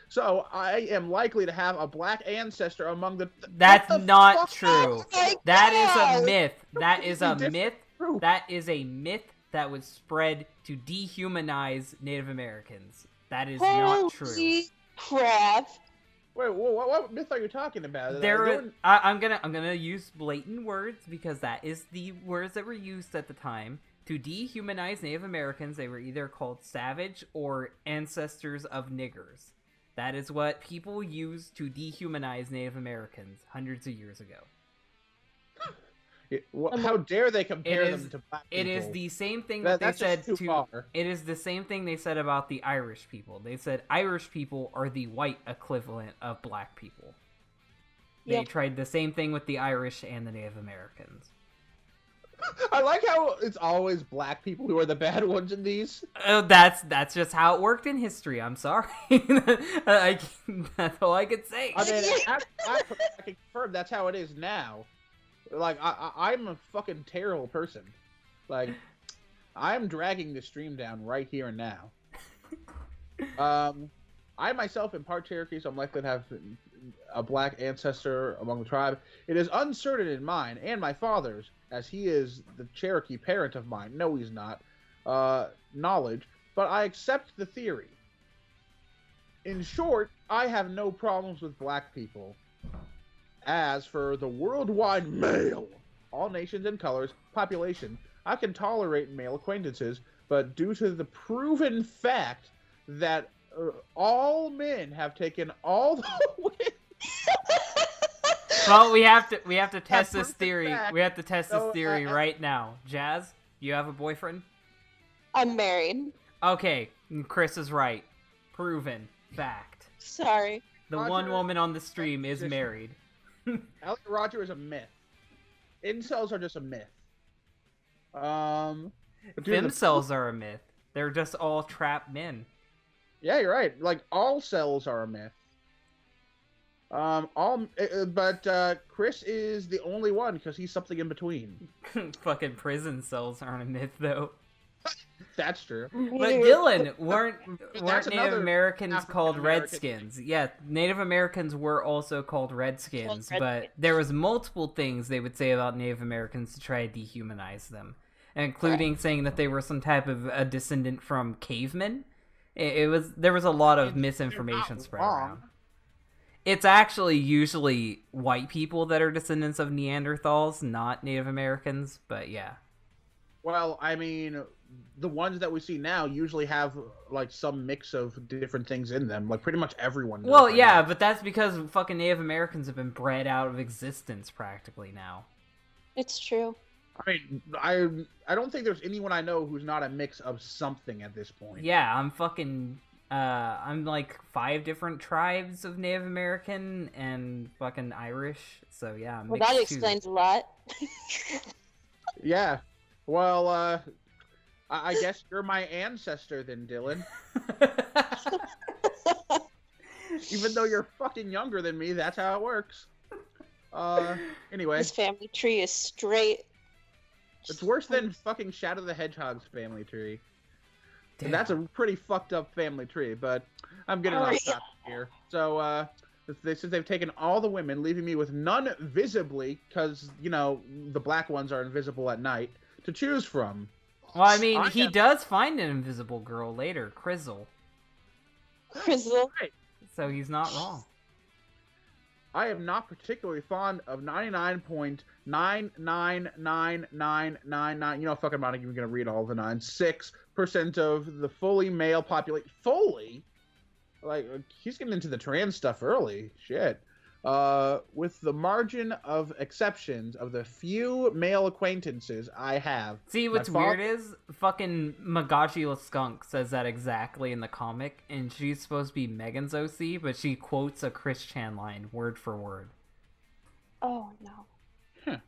so I am likely to have a black ancestor among the... That's not true. Oh my That is a God! myth. That is a Different myth. group. That is a myth that was spread to dehumanize Native Americans. That is not true. Holy crap. Wait, what myth are you talking about? I'm gonna use blatant words because that is the words that were used at the time. To dehumanize Native Americans, they were either called savage or ancestors of niggers. That is what people used to dehumanize Native Americans hundreds of years ago. How dare they compare them to black people? It is the same thing that they that's said just too to. far. It is the same thing they said about the Irish people. They said Irish people are the white equivalent of black people. They Yep. tried the same thing with the Irish and the Native Americans. I like how it's always black people who are the bad ones in these. Oh, that's just how it worked in history. I'm sorry. That's all I could say. I mean, I can confirm that's how it is now. Like, I'm a fucking terrible person. Like, I'm dragging the stream down right here and now. I myself am part Cherokee, so I'm likely to have a black ancestor among the tribe. It is uncertain in mine and my father's, as he is the Cherokee parent of mine. No, he's not. Knowledge, but I accept the theory. In short, I have no problems with black people. As for the worldwide male, all nations and colors, population, I can tolerate male acquaintances, but due to the proven fact that all men have taken all the women... Well, we have to test this proven theory. fact. We have to test this So, theory right now. Jazz, you have a boyfriend? I'm married. Okay, Chris is right. Proven fact. Sorry. The Roger, one woman on the stream is position. married. Elliot Roger is a myth. Incels are just a myth. But due to the- Femcells are a myth. They're just all trapped men. Yeah, you're right. Like, all cells are a myth. But Chris is the only one because he's something in between. Fucking prison cells aren't a myth, though. That's true. But Dylan, weren't That's Native another Americans African called American Redskins? Yeah, Native Americans were also called Redskins, Called but Redskins. there was multiple things they would say about Native Americans to try to dehumanize them, including saying that they were some type of a descendant from cavemen. There was a lot of misinformation spread around. It's actually usually white people that are descendants of Neanderthals, not Native Americans, but yeah. Well, I mean, the ones that we see now usually have, like, some mix of different things in them. Like, pretty much everyone does Well, right yeah, now. but that's because fucking Native Americans have been bred out of existence practically now. It's true. I mean, I don't think there's anyone I know who's not a mix of something at this point. Yeah, I'm like 5 different tribes of Native American and fucking Irish, so yeah. I'm Well, mixed that too. explains a lot. Yeah. Well, I guess you're my ancestor then, Dylan. Even though you're fucking younger than me, that's how it works. Anyway, This family tree is straight. it's worse than fucking Shadow the Hedgehog's family tree. Damn. And that's a pretty fucked up family tree, but I'm getting off topic here. So, since they've taken all the women, leaving me with none visibly, because, you know, the black ones are invisible at night, to choose from. Well, I mean, he does find an invisible girl later, Crizzle. Crizzle. So he's not wrong. I am not particularly fond of 99.99999. You know, fucking, I'm not even going to read all the 6% of the fully male population. Fully? Like, he's getting into the trans stuff early. Shit. With the margin of exceptions of the few male acquaintances I have. See, what's weird is fucking Magachi Skunk says that exactly in the comic, and she's supposed to be Megan's OC, but she quotes a Chris Chan line word for word. Oh, no. Huh.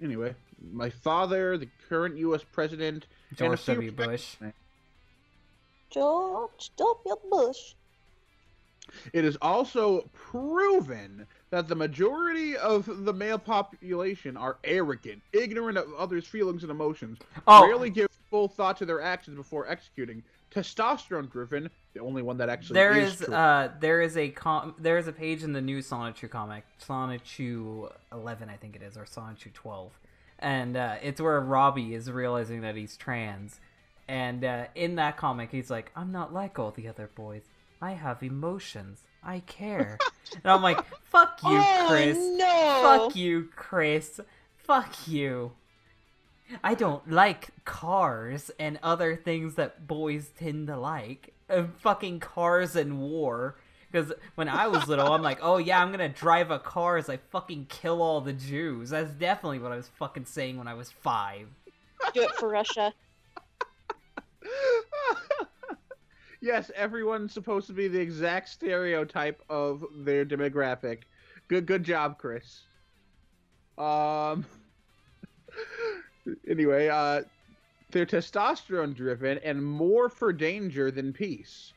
Anyway, my father, the current U.S. president, George W. Bush. George W. Bush. It is also proven that the majority of the male population are arrogant, ignorant of others' feelings and emotions, rarely give full thought to their actions before executing, testosterone-driven, the only one that actually is true. There is a page in the new Sonichu comic, Sonichu 11, I think it is, or Sonichu 12, and it's where Robbie is realizing that he's trans, and in that comic he's like, I'm not like all the other boys. I have emotions. I care. And I'm like, fuck you, Chris. No. Fuck you, Chris. Fuck you. I don't like cars and other things that boys tend to like. Fucking cars and war. Because when I was little, I'm like, oh yeah, I'm gonna drive a car as I fucking kill all the Jews. That's definitely what I was fucking saying when I was 5. Do it for Russia. Yes, everyone's supposed to be the exact stereotype of their demographic. Good job, Chris. Anyway, they're testosterone driven and more for danger than peace.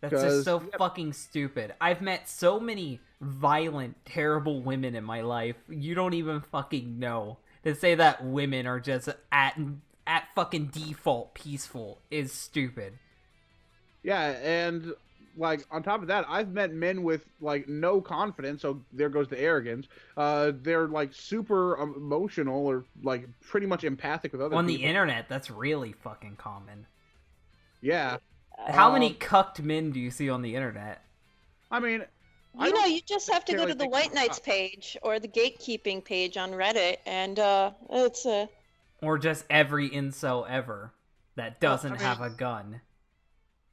That's just so fucking stupid. I've met so many violent, terrible women in my life. You don't even fucking know. To say that women are just at fucking default peaceful is stupid. Yeah, and, like, on top of that, I've met men with, like, no confidence, so there goes the arrogance. They're, like, super emotional or, like, pretty much empathic with other people. On the internet, that's really fucking common. Yeah. How many cucked men do you see on the internet? I mean... you just have to go to the White Knights page or the gatekeeping page on Reddit, and, it's a... Or just every incel ever that doesn't have a gun.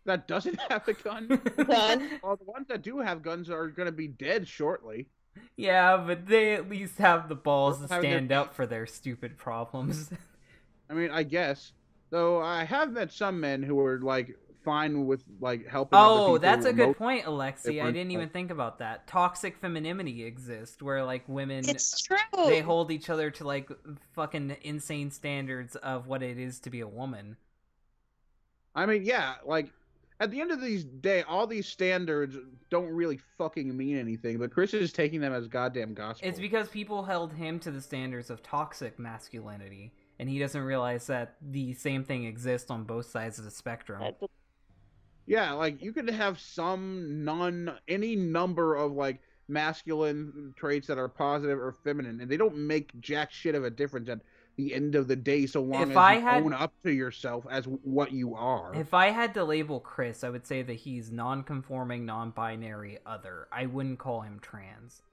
That doesn't have a gun? Gun? Well, the ones that do have guns are going to be dead shortly. Yeah, but they at least have the balls to stand up for their stupid problems. I mean, I guess. Though I have met some men who were, like, fine with, like, helping other people. Oh, that's a good point, Alexi. I didn't even think about that. Toxic femininity exists, where, like, women... It's true! They hold each other to, like, fucking insane standards of what it is to be a woman. I mean, yeah, like... At the end of these day, all these standards don't really fucking mean anything, but Chris is taking them as goddamn gospel. It's because people held him to the standards of toxic masculinity, and he doesn't realize that the same thing exists on both sides of the spectrum. Yeah, like, you could have any number of, like, masculine traits that are positive or feminine, and they don't make jack shit of a difference at the end of the day, so long as you own up to yourself as what you are. If I had to label Chris, I would say that he's non-conforming, non-binary, other. I wouldn't call him trans.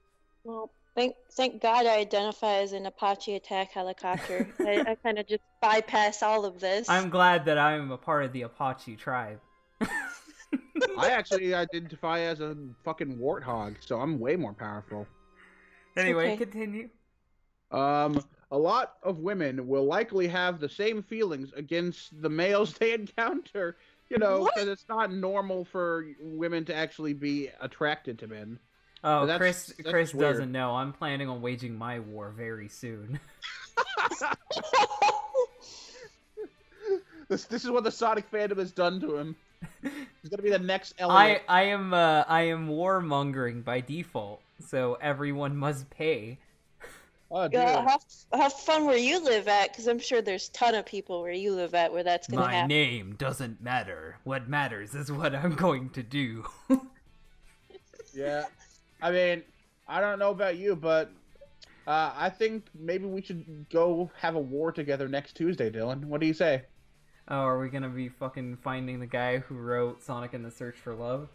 Well, thank God I identify as an Apache attack helicopter. I kind of just bypass all of this. I'm glad that I'm a part of the Apache tribe. I actually identify as a fucking warthog, so I'm way more powerful. Anyway, continue. A lot of women will likely have the same feelings against the males they encounter, because it's not normal for women to actually be attracted to men. Oh, Chris doesn't know. I'm planning on waging my war very soon. This is what the Sonic fandom has done to him. He's gonna be the next Elliot. I am warmongering by default, so everyone must pay. Oh, dude. Yeah, how fun where you live at? Because I'm sure there's a ton of people where you live at where that's gonna My happen. name doesn't matter. What matters is what I'm going to do. Yeah. I mean, I don't know about you, but I think maybe we should go have a war together next Tuesday, Dylan. What do you say? Oh, are we gonna be fucking finding the guy who wrote Sonic and the Search for Love?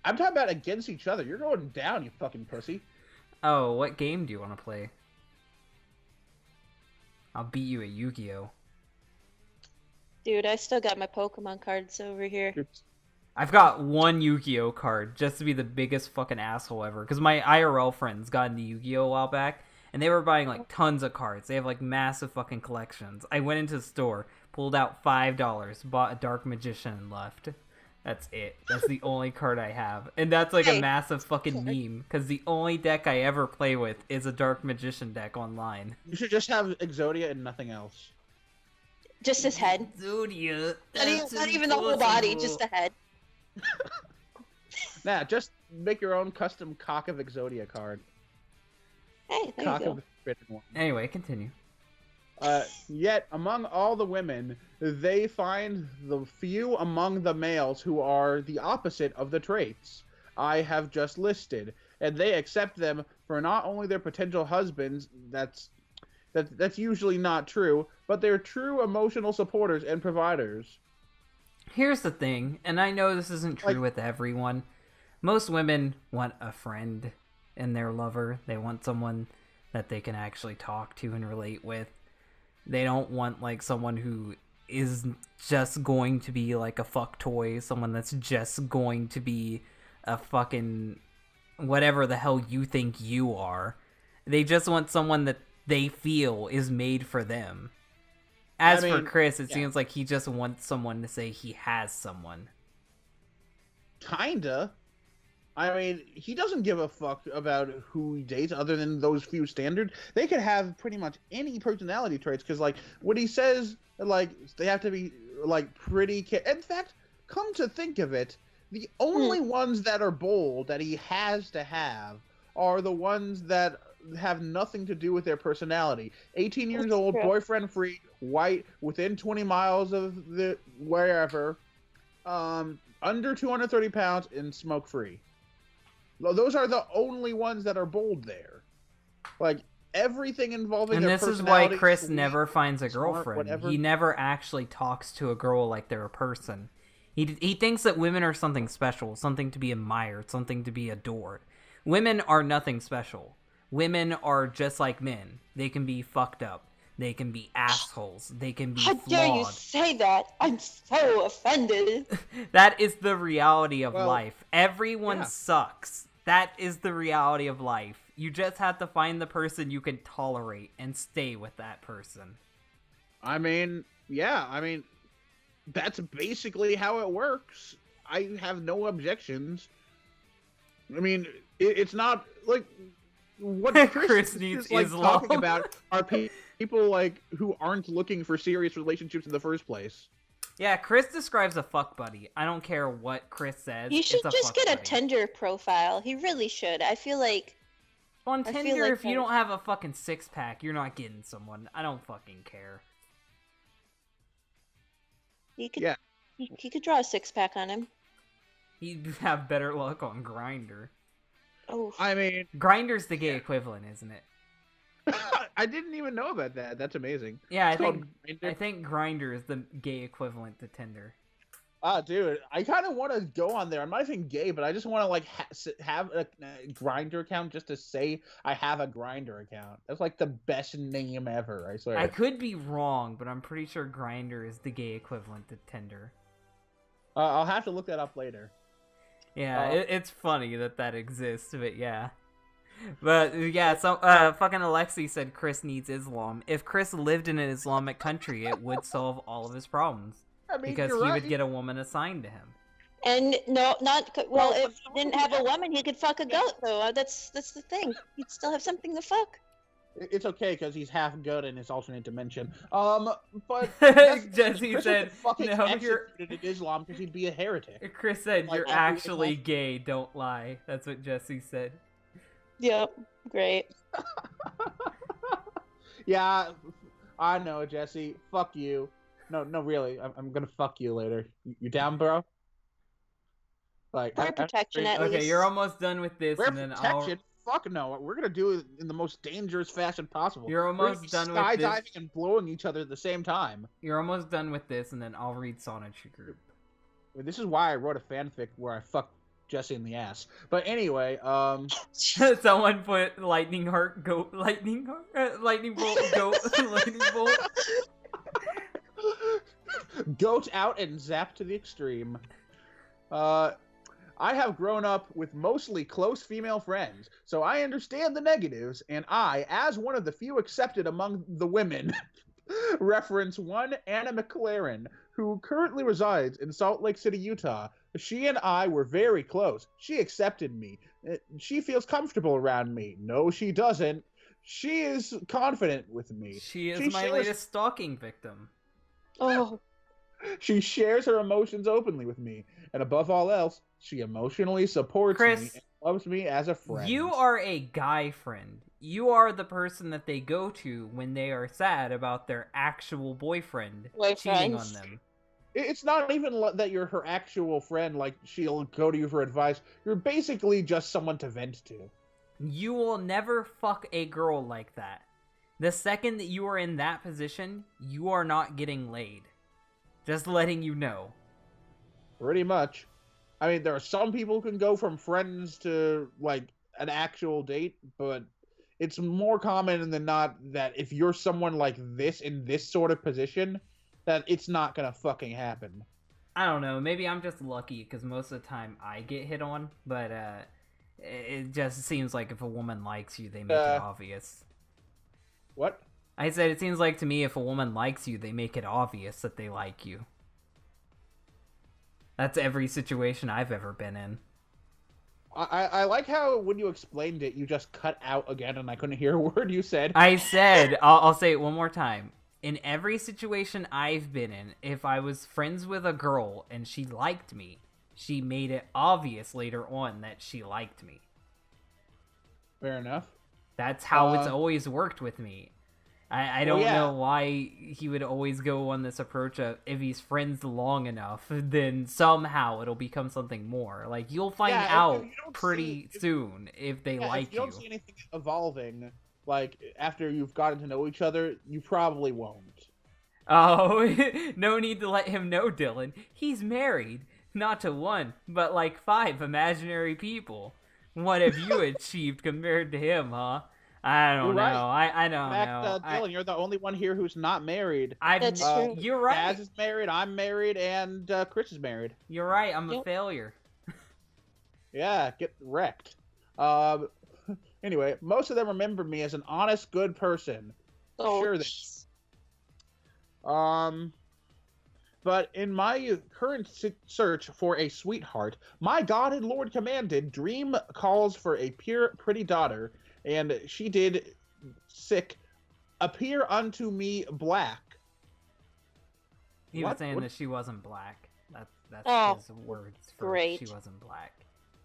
I'm talking about against each other. You're going down, you fucking pussy. Oh, what game do you want to play? I'll beat you at Yu-Gi-Oh! Dude, I still got my Pokemon cards over here. I've got one Yu-Gi-Oh card just to be the biggest fucking asshole ever. Because my IRL friends got into Yu-Gi-Oh a while back, and they were buying like tons of cards. They have like massive fucking collections. I went into the store, pulled out $5, bought a Dark Magician, and left. That's it. That's the only card I have. And that's like a massive fucking meme, because the only deck I ever play with is a Dark Magician deck online. You should just have Exodia and nothing else. Just his head. Exodia. Not even the whole body, just the head. Nah, just make your own custom Cock of Exodia card. Hey, there Cock you of go. the Forbidden One. Anyway, continue. Yet, among all the women, they find the few among the males who are the opposite of the traits I have just listed, and they accept them for not only their potential husbands, that's usually not true, but they're true emotional supporters and providers. Here's the thing, and I know this isn't true Like- with everyone. Most women want a friend in their lover. They want someone that they can actually talk to and relate with. They don't want like someone who is just going to be like a fuck toy, someone that's just going to be a fucking whatever the hell you think you are. They just want someone that they feel is made for them. As for Chris, it seems like he just wants someone to say he has someone. Kinda. I mean, he doesn't give a fuck about who he dates other than those few standard. They could have pretty much any personality traits because, like, what he says, like, they have to be, like, pretty... In fact, come to think of it, the only ones that are bold that he has to have are the ones that have nothing to do with their personality. 18 years old, boyfriend-free, white, within 20 miles of the wherever, under 230 pounds, and smoke-free. Those are the only ones that are bold there. Like, everything involving And their this is why personality, Chris sweet, never finds a smart, girlfriend. whatever. He never actually talks to a girl like they're a person. He thinks that women are something special, something to be admired, something to be adored. Women are nothing special. Women are just like men. They can be fucked up. They can be assholes. They can be How flawed. dare you say that? I'm so offended. That is the reality of Well, life. Everyone yeah. sucks. That is the reality of life. You just have to find the person you can tolerate and stay with that person. I mean, yeah, that's basically how it works. I have no objections. I mean, it's not like what Chris is, needs like Islam. talking about are people like who aren't looking for serious relationships in the first place. Yeah, Chris describes a fuck buddy. I don't care what Chris says. You should it's a just fuck get a buddy. Tinder profile. He really should. I feel like On I feel Tinder, like if you that- don't have a fucking six-pack, you're not getting someone. I don't fucking care. he could Yeah. he could draw a six-pack on him. He'd have better luck on Grindr. Oh, I mean, Grindr's the gay equivalent, isn't it? I didn't even know about that. That's amazing. Yeah, I It's called think Grindr. Grindr is the gay equivalent to Tinder. Dude, I kind of want to go on there. I'm not even gay, but I just want to like have a Grinder account just to say I have a Grinder account. That's like the best name ever. I swear. I could be wrong, but I'm pretty sure Grindr is the gay equivalent to Tinder. I'll have to look that up later. Yeah, it's funny that exists, but yeah. But yeah, so fucking Alexi said Chris needs Islam. If Chris lived in an Islamic country, it would solve all of his problems. I mean, Because you're he right. would get a woman assigned to him. and no, not well. Well, If he didn't have a woman, he could fuck a goat, though. That's the thing. He'd still have something to fuck. It's okay because he's half good in his alternate dimension. But Jesse Chris said, would fucking "No, you're." executed in Islam because he'd be a heretic. Chris said, Like, "You're after actually Islam? gay. Don't lie." That's what Jesse said. Yep, great. Yeah, I know, Jesse. Fuck you. No, really. I'm gonna fuck you later. You down, bro? Like, For protection, at Okay, least. you're almost done with this, we're and then I'll. protection. Fuck no. We're gonna do it in the most dangerous fashion possible. You're We're gonna almost be done with this. skydiving and blowing each other at the same time. You're almost done with this, and then I'll read Sonic Group. This is why I wrote a fanfic where I fucked Jesse in the ass. But anyway, Someone put lightning heart, goat, lightning heart, lightning bolt, goat, lightning bolt. goat out and zap to the extreme. I have grown up with mostly close female friends, so I understand the negatives, and I, as one of the few accepted among the women, reference one Anna McLaren, who currently resides in Salt Lake City, Utah. She and I were very close. She accepted me. She feels comfortable around me. No, she doesn't. She is confident with me. She is my latest stalking victim. Oh. She shares her emotions openly with me, and above all else, she emotionally supports Chris, me and loves me as a friend. You are a guy friend. You are the person that they go to when they are sad about their actual boyfriend cheating on them. It's not even that you're her actual friend, like she'll go to you for advice. You're basically just someone to vent to. You will never fuck a girl like that. The second that you are in that position, you are not getting laid. Just letting you know. Pretty much. I mean, there are some people who can go from friends to, like, an actual date, but it's more common than not that if you're someone like this in this sort of position, that it's not gonna fucking happen. I don't know. Maybe I'm just lucky because most of the time I get hit on, but it just seems like if a woman likes you, they make it obvious. What? I said it seems like to me if a woman likes you, they make it obvious that they like you. That's every situation I've ever been in. I like how when you explained it, you just cut out again and I couldn't hear a word you said. I said, I'll say it one more time. In every situation I've been in, if I was friends with a girl and she liked me, she made it obvious later on that she liked me. Fair enough. That's how it's always worked with me. I don't know why he would always go on this approach of if he's friends long enough, then somehow it'll become something more. Like, you'll find out pretty soon if they like if you don't see anything evolving, like, after you've gotten to know each other, you probably won't. Oh, no need to let him know, Dylan. He's married. Not to one, but like 5 imaginary people. What have you achieved compared to him, huh? I don't know. I don't know. Dylan, you're the only one here who's not married. That's true. You're right. Daz is married, I'm married, and Chris is married. You're right. I'm a failure. Yeah, get wrecked. Anyway, most of them remember me as an honest, good person. Oh, Sure but in my current search for a sweetheart, my God and Lord commanded dream calls for a pure, pretty daughter, and she did appear unto me black. He was saying that she wasn't black. That's his words for she wasn't black.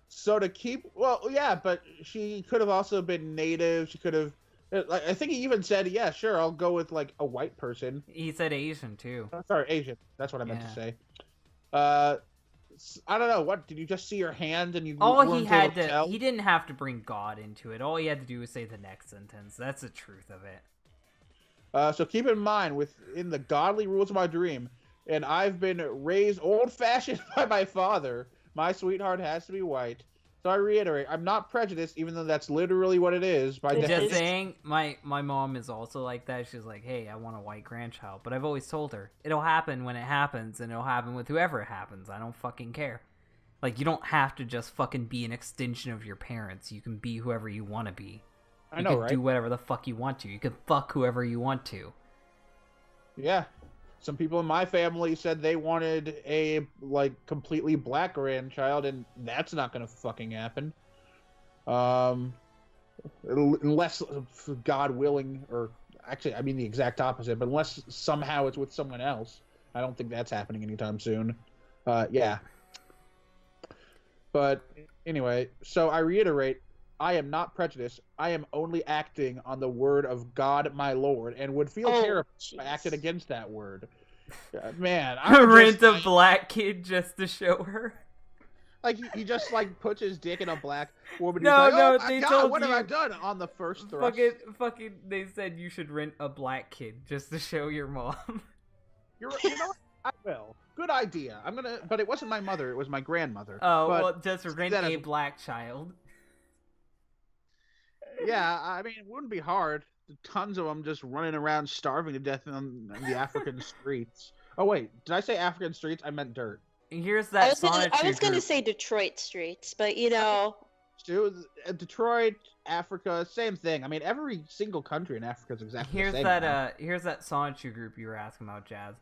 So to keep, but she could have also been native. She could have, I think he even said, yeah, sure, I'll go with like a white person. He said Asian too. Sorry, Asian. That's what I meant to say. I don't know. What did you just see her hand and you? He didn't have to bring God into it. All he had to do was say the next sentence. That's the truth of it. So keep in mind, within the godly rules of my dream, and I've been raised old-fashioned by my father. My sweetheart has to be white. So I reiterate, I'm not prejudiced, even though that's literally what it is. Just saying, my mom is also like that. She's like, hey, I want a white grandchild. But I've always told her, it'll happen when it happens, and it'll happen with whoever it happens. I don't fucking care. Like, you don't have to just fucking be an extension of your parents. You can be whoever you want to be. You can do whatever the fuck you want to. You can fuck whoever you want to. Yeah. Some people in my family said they wanted a, like, completely black grandchild, and that's not gonna fucking happen. Unless, God willing, or actually, I mean the exact opposite, but unless somehow it's with someone else. I don't think that's happening anytime soon. Yeah. But, anyway, so I reiterate, I am not prejudiced. I am only acting on the word of God, my Lord, and would feel terrible if I acted jeez. against that word. Man, I would Rent just a black kid just to show her. like he just like puts his dick in a black woman. No, He's like, no, oh my they God, told what have I you- done on the first thrust? Fucking, they said you should rent a black kid just to show your mom. You know what? I will. Good idea. I'm gonna, but it wasn't my mother. It was my grandmother. Oh, but, well, just rent that a as- black child. Yeah, I mean, it wouldn't be hard. Tons of them just running around starving to death on the African streets. Oh wait, did I say African streets? I meant dirt. Here's I that was gonna group. say Detroit streets, but you know, Detroit, Africa, same thing. I mean, every single country in Africa is exactly Here's the same. that here's that Sonichu group you were asking about, Jazz.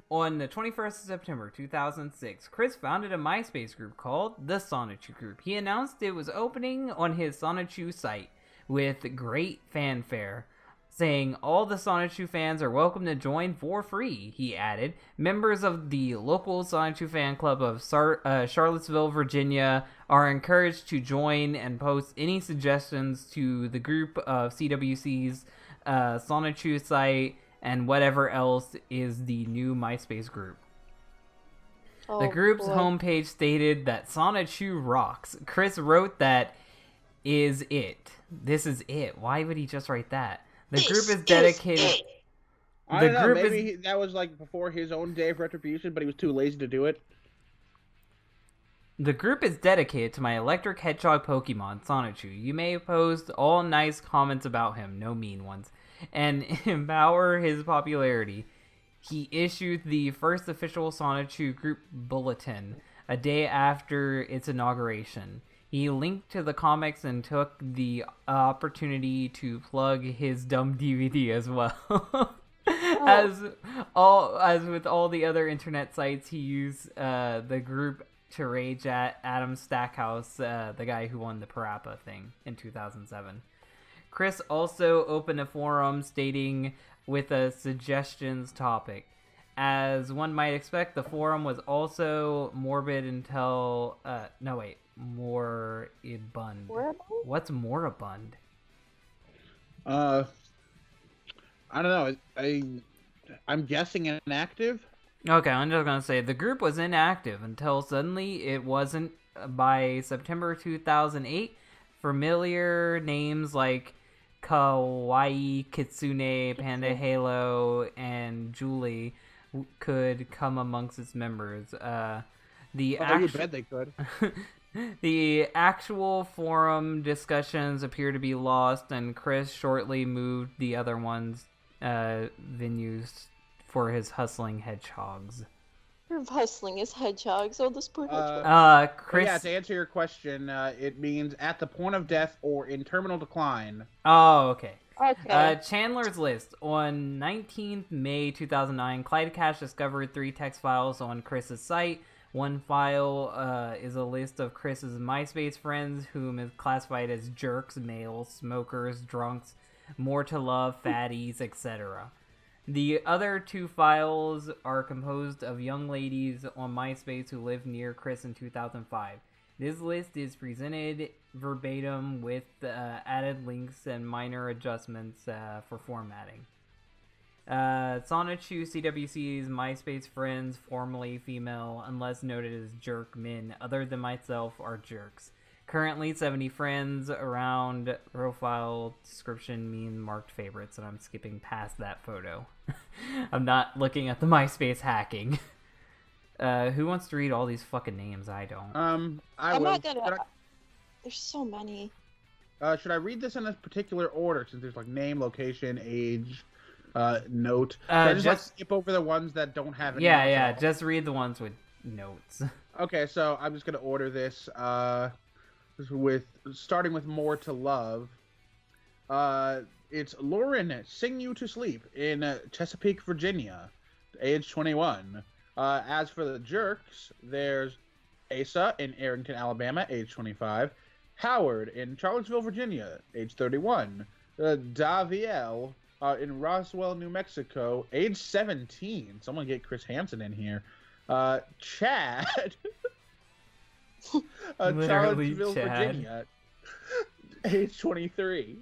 On the 21st of September 2006, Chris founded a MySpace group called the Sonichu Group. He announced it was opening on his Sonichu site with great fanfare, saying all the Sonichu fans are welcome to join for free. He added, members of the local Sonichu fan club of Charlottesville, Virginia are encouraged to join and post any suggestions to the group of CWC's Sonichu site and whatever else is the new MySpace group. The group's homepage stated that Sonichu rocks. Chris wrote that is it. This is it. Why would he just write that? The group is dedicated. I don't know. Maybe that was like before his own day of retribution, but he was too lazy to do it. The group is dedicated to my electric hedgehog Pokemon, Sonichu. You may post all nice comments about him, no mean ones, and empower his popularity. He issued the first official Sonichu group bulletin a day after its inauguration. He linked to the comics and took the opportunity to plug his dumb DVD as well. As with all the other internet sites, he used the group to rage at Adam Stackhouse, the guy who won the Parappa thing in 2007. Chris also opened a forum stating with a suggestions topic. As one might expect, the forum was also morbid until moribund. What's moribund? I don't know. I'm guessing inactive. Okay, I'm just gonna say the group was inactive until suddenly it wasn't. By September 2008, familiar names like Kawaii, Kitsune, Panda Halo, and Julie could come amongst its members. You bet they could. The actual forum discussions appear to be lost, and Chris shortly moved the other ones venues for his hustling hedgehogs. You're hustling his hedgehogs. Oh, this poor hedgehog. Chris. Yeah, to answer your question, it means at the point of death or in terminal decline. Oh, okay. Okay. Chandler's List. On 19th May 2009, Clyde Cash discovered 3 text files on Chris's site. One file is a list of Chris's MySpace friends, whom is classified as jerks, males, smokers, drunks, more to love, fatties, etc. The other 2 files are composed of young ladies on MySpace who lived near Chris in 2005. This list is presented verbatim with added links and minor adjustments for formatting. Sonichu CWC's MySpace friends, formerly female, unless noted as jerk men other than myself, are jerks. Currently 70 friends. Around profile description mean marked favorites, and I'm skipping past that photo. I'm not looking at the MySpace hacking. Who wants to read all these fucking names? I don't. I'm not gonna. There's so many. Should I read this in a particular order, since there's like name, location, age, note? Should I just skip over the ones that don't have any? Yeah. Just read the ones with notes. Okay, so I'm just gonna order this. Starting with more to love. It's Lauren, Sing You to Sleep in Chesapeake, Virginia, age 21. As for the jerks, there's Asa in Arrington, Alabama, age 25. Howard in Charlottesville, Virginia, age 31. Daviel in Roswell, New Mexico, age 17. Someone get Chris Hansen in here. Chad. Charlottesville, Chad. Virginia. age 23.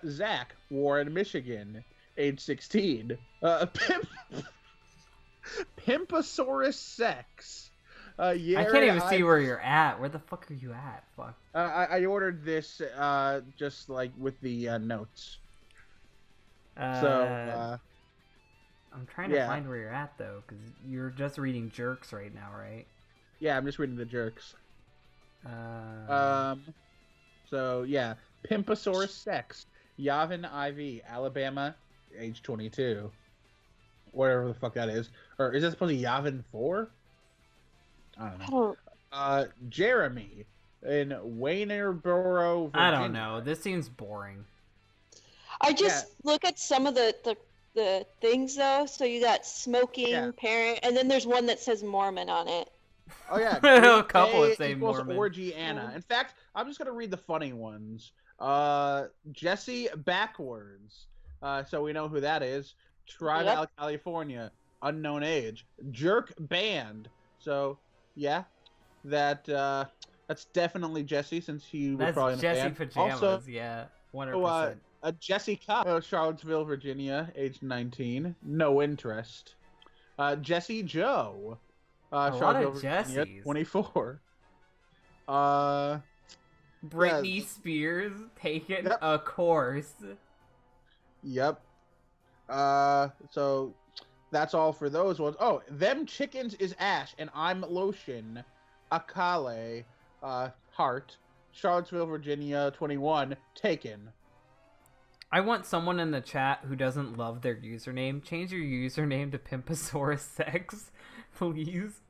Zach, Warren, Michigan, age 16. Pimpasaurus Sex. I can't even see where you're at. Where the fuck are you at? Fuck. I ordered this just like with the notes. I'm trying to find where you're at though, because you're just reading Jerks right now, right? Yeah, I'm just reading the Jerks. So yeah, Pimpasaurus Sex, Yavin IV, Alabama, age 22, whatever the fuck that is, or is that supposed to be Yavin 4? I don't know. Jeremy in Waynerboro, Virginia. I don't know. This seems boring. I just look at some of the things though. So you got smoking, parent, and then there's one that says Mormon on it. Oh yeah, a couple that say Mormon. Orgy Anna. In fact, I'm just gonna read the funny ones. Jesse Backwards. So we know who that is. Tri-Valley, California. Unknown age. Jerk Band. So yeah, that's definitely Jesse, since he was probably in the Jesse band. Pajamas. Also, yeah, 100%. Jessica, Charlottesville, Virginia, age 19, no interest. Jesse Joe, Charlottesville, Virginia, 24. Britney Spears taking a course. Yep. So that's all for those ones. Oh, them chickens is Ash, and I'm Lotion. Akale, Heart, Charlottesville, Virginia, 21, taken. I want someone in the chat who doesn't love their username. Change your username to Pimpasaurus Sex, please.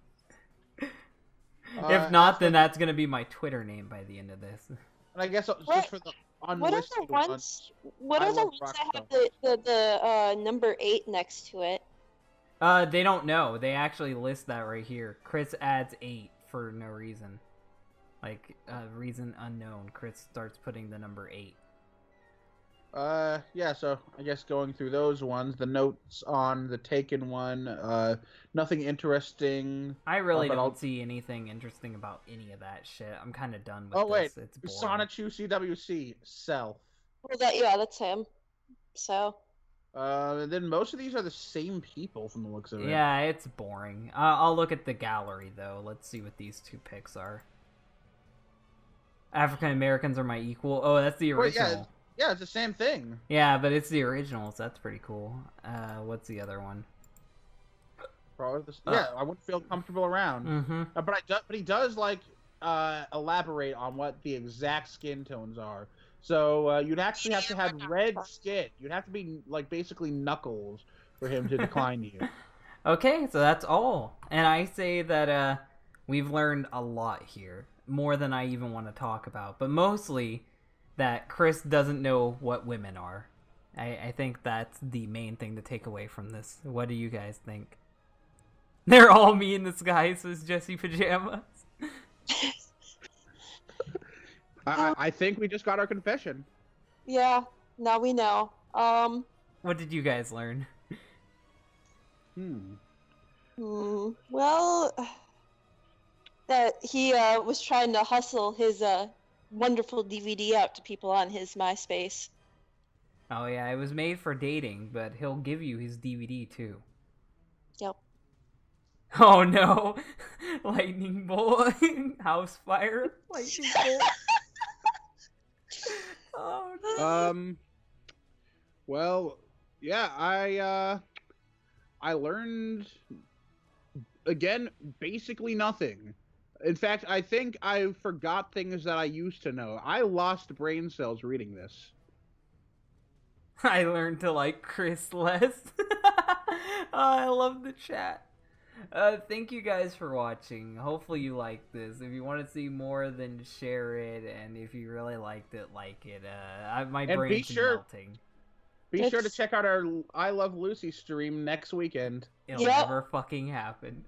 If not, then that's gonna be my Twitter name by the end of this. And I guess just for the unlisted ones. What are the ones that have the number 8 next to it? They don't know. They actually list that right here. Chris adds 8 for no reason. Like, reason unknown. Chris starts putting the number 8. Yeah, so I guess going through those ones, the notes on the Taken one, nothing interesting. I really don't see anything interesting about any of that shit. I'm kind of done with this. Oh, wait. It's boring. Sonichu CWC, Self. Well, that's him. So. Then most of these are the same people from the looks of it. Yeah, it's boring. I'll look at the gallery, though. Let's see what these 2 pics are. African Americans are my equal. Oh, that's the original. Yeah, it's the same thing. Yeah, but it's the original, so that's pretty cool. What's the other one? Probably yeah, I wouldn't feel comfortable around. Mm-hmm. But he does like elaborate on what the exact skin tones are. So you'd actually have to have red skin. You'd have to be like basically Knuckles for him to decline you. Okay, so that's all. And I say that we've learned a lot here, more than I even want to talk about, but mostly that Chris doesn't know what women are. I think that's the main thing to take away from this. What do you guys think? They're all me in the sky, says Jesse Pajamas. I think we just got our confession. Yeah, now we know. What did you guys learn? Well, that he was trying to hustle his wonderful DVD out to people on his MySpace. Oh yeah, it was made for dating, but he'll give you his DVD too. Yep. Oh no! Lightning bolt, house fire, lightning bolt. Oh no. Well, yeah, I learned again basically nothing. In fact, I think I forgot things that I used to know. I lost brain cells reading this. I learned to like Chris less. Oh, I love the chat. Thank you guys for watching. Hopefully you liked this. If you want to see more, then share it. And if you really liked it, like it. My brain's melting. Be sure to check out our I Love Lucy stream next weekend. It'll never fucking happen.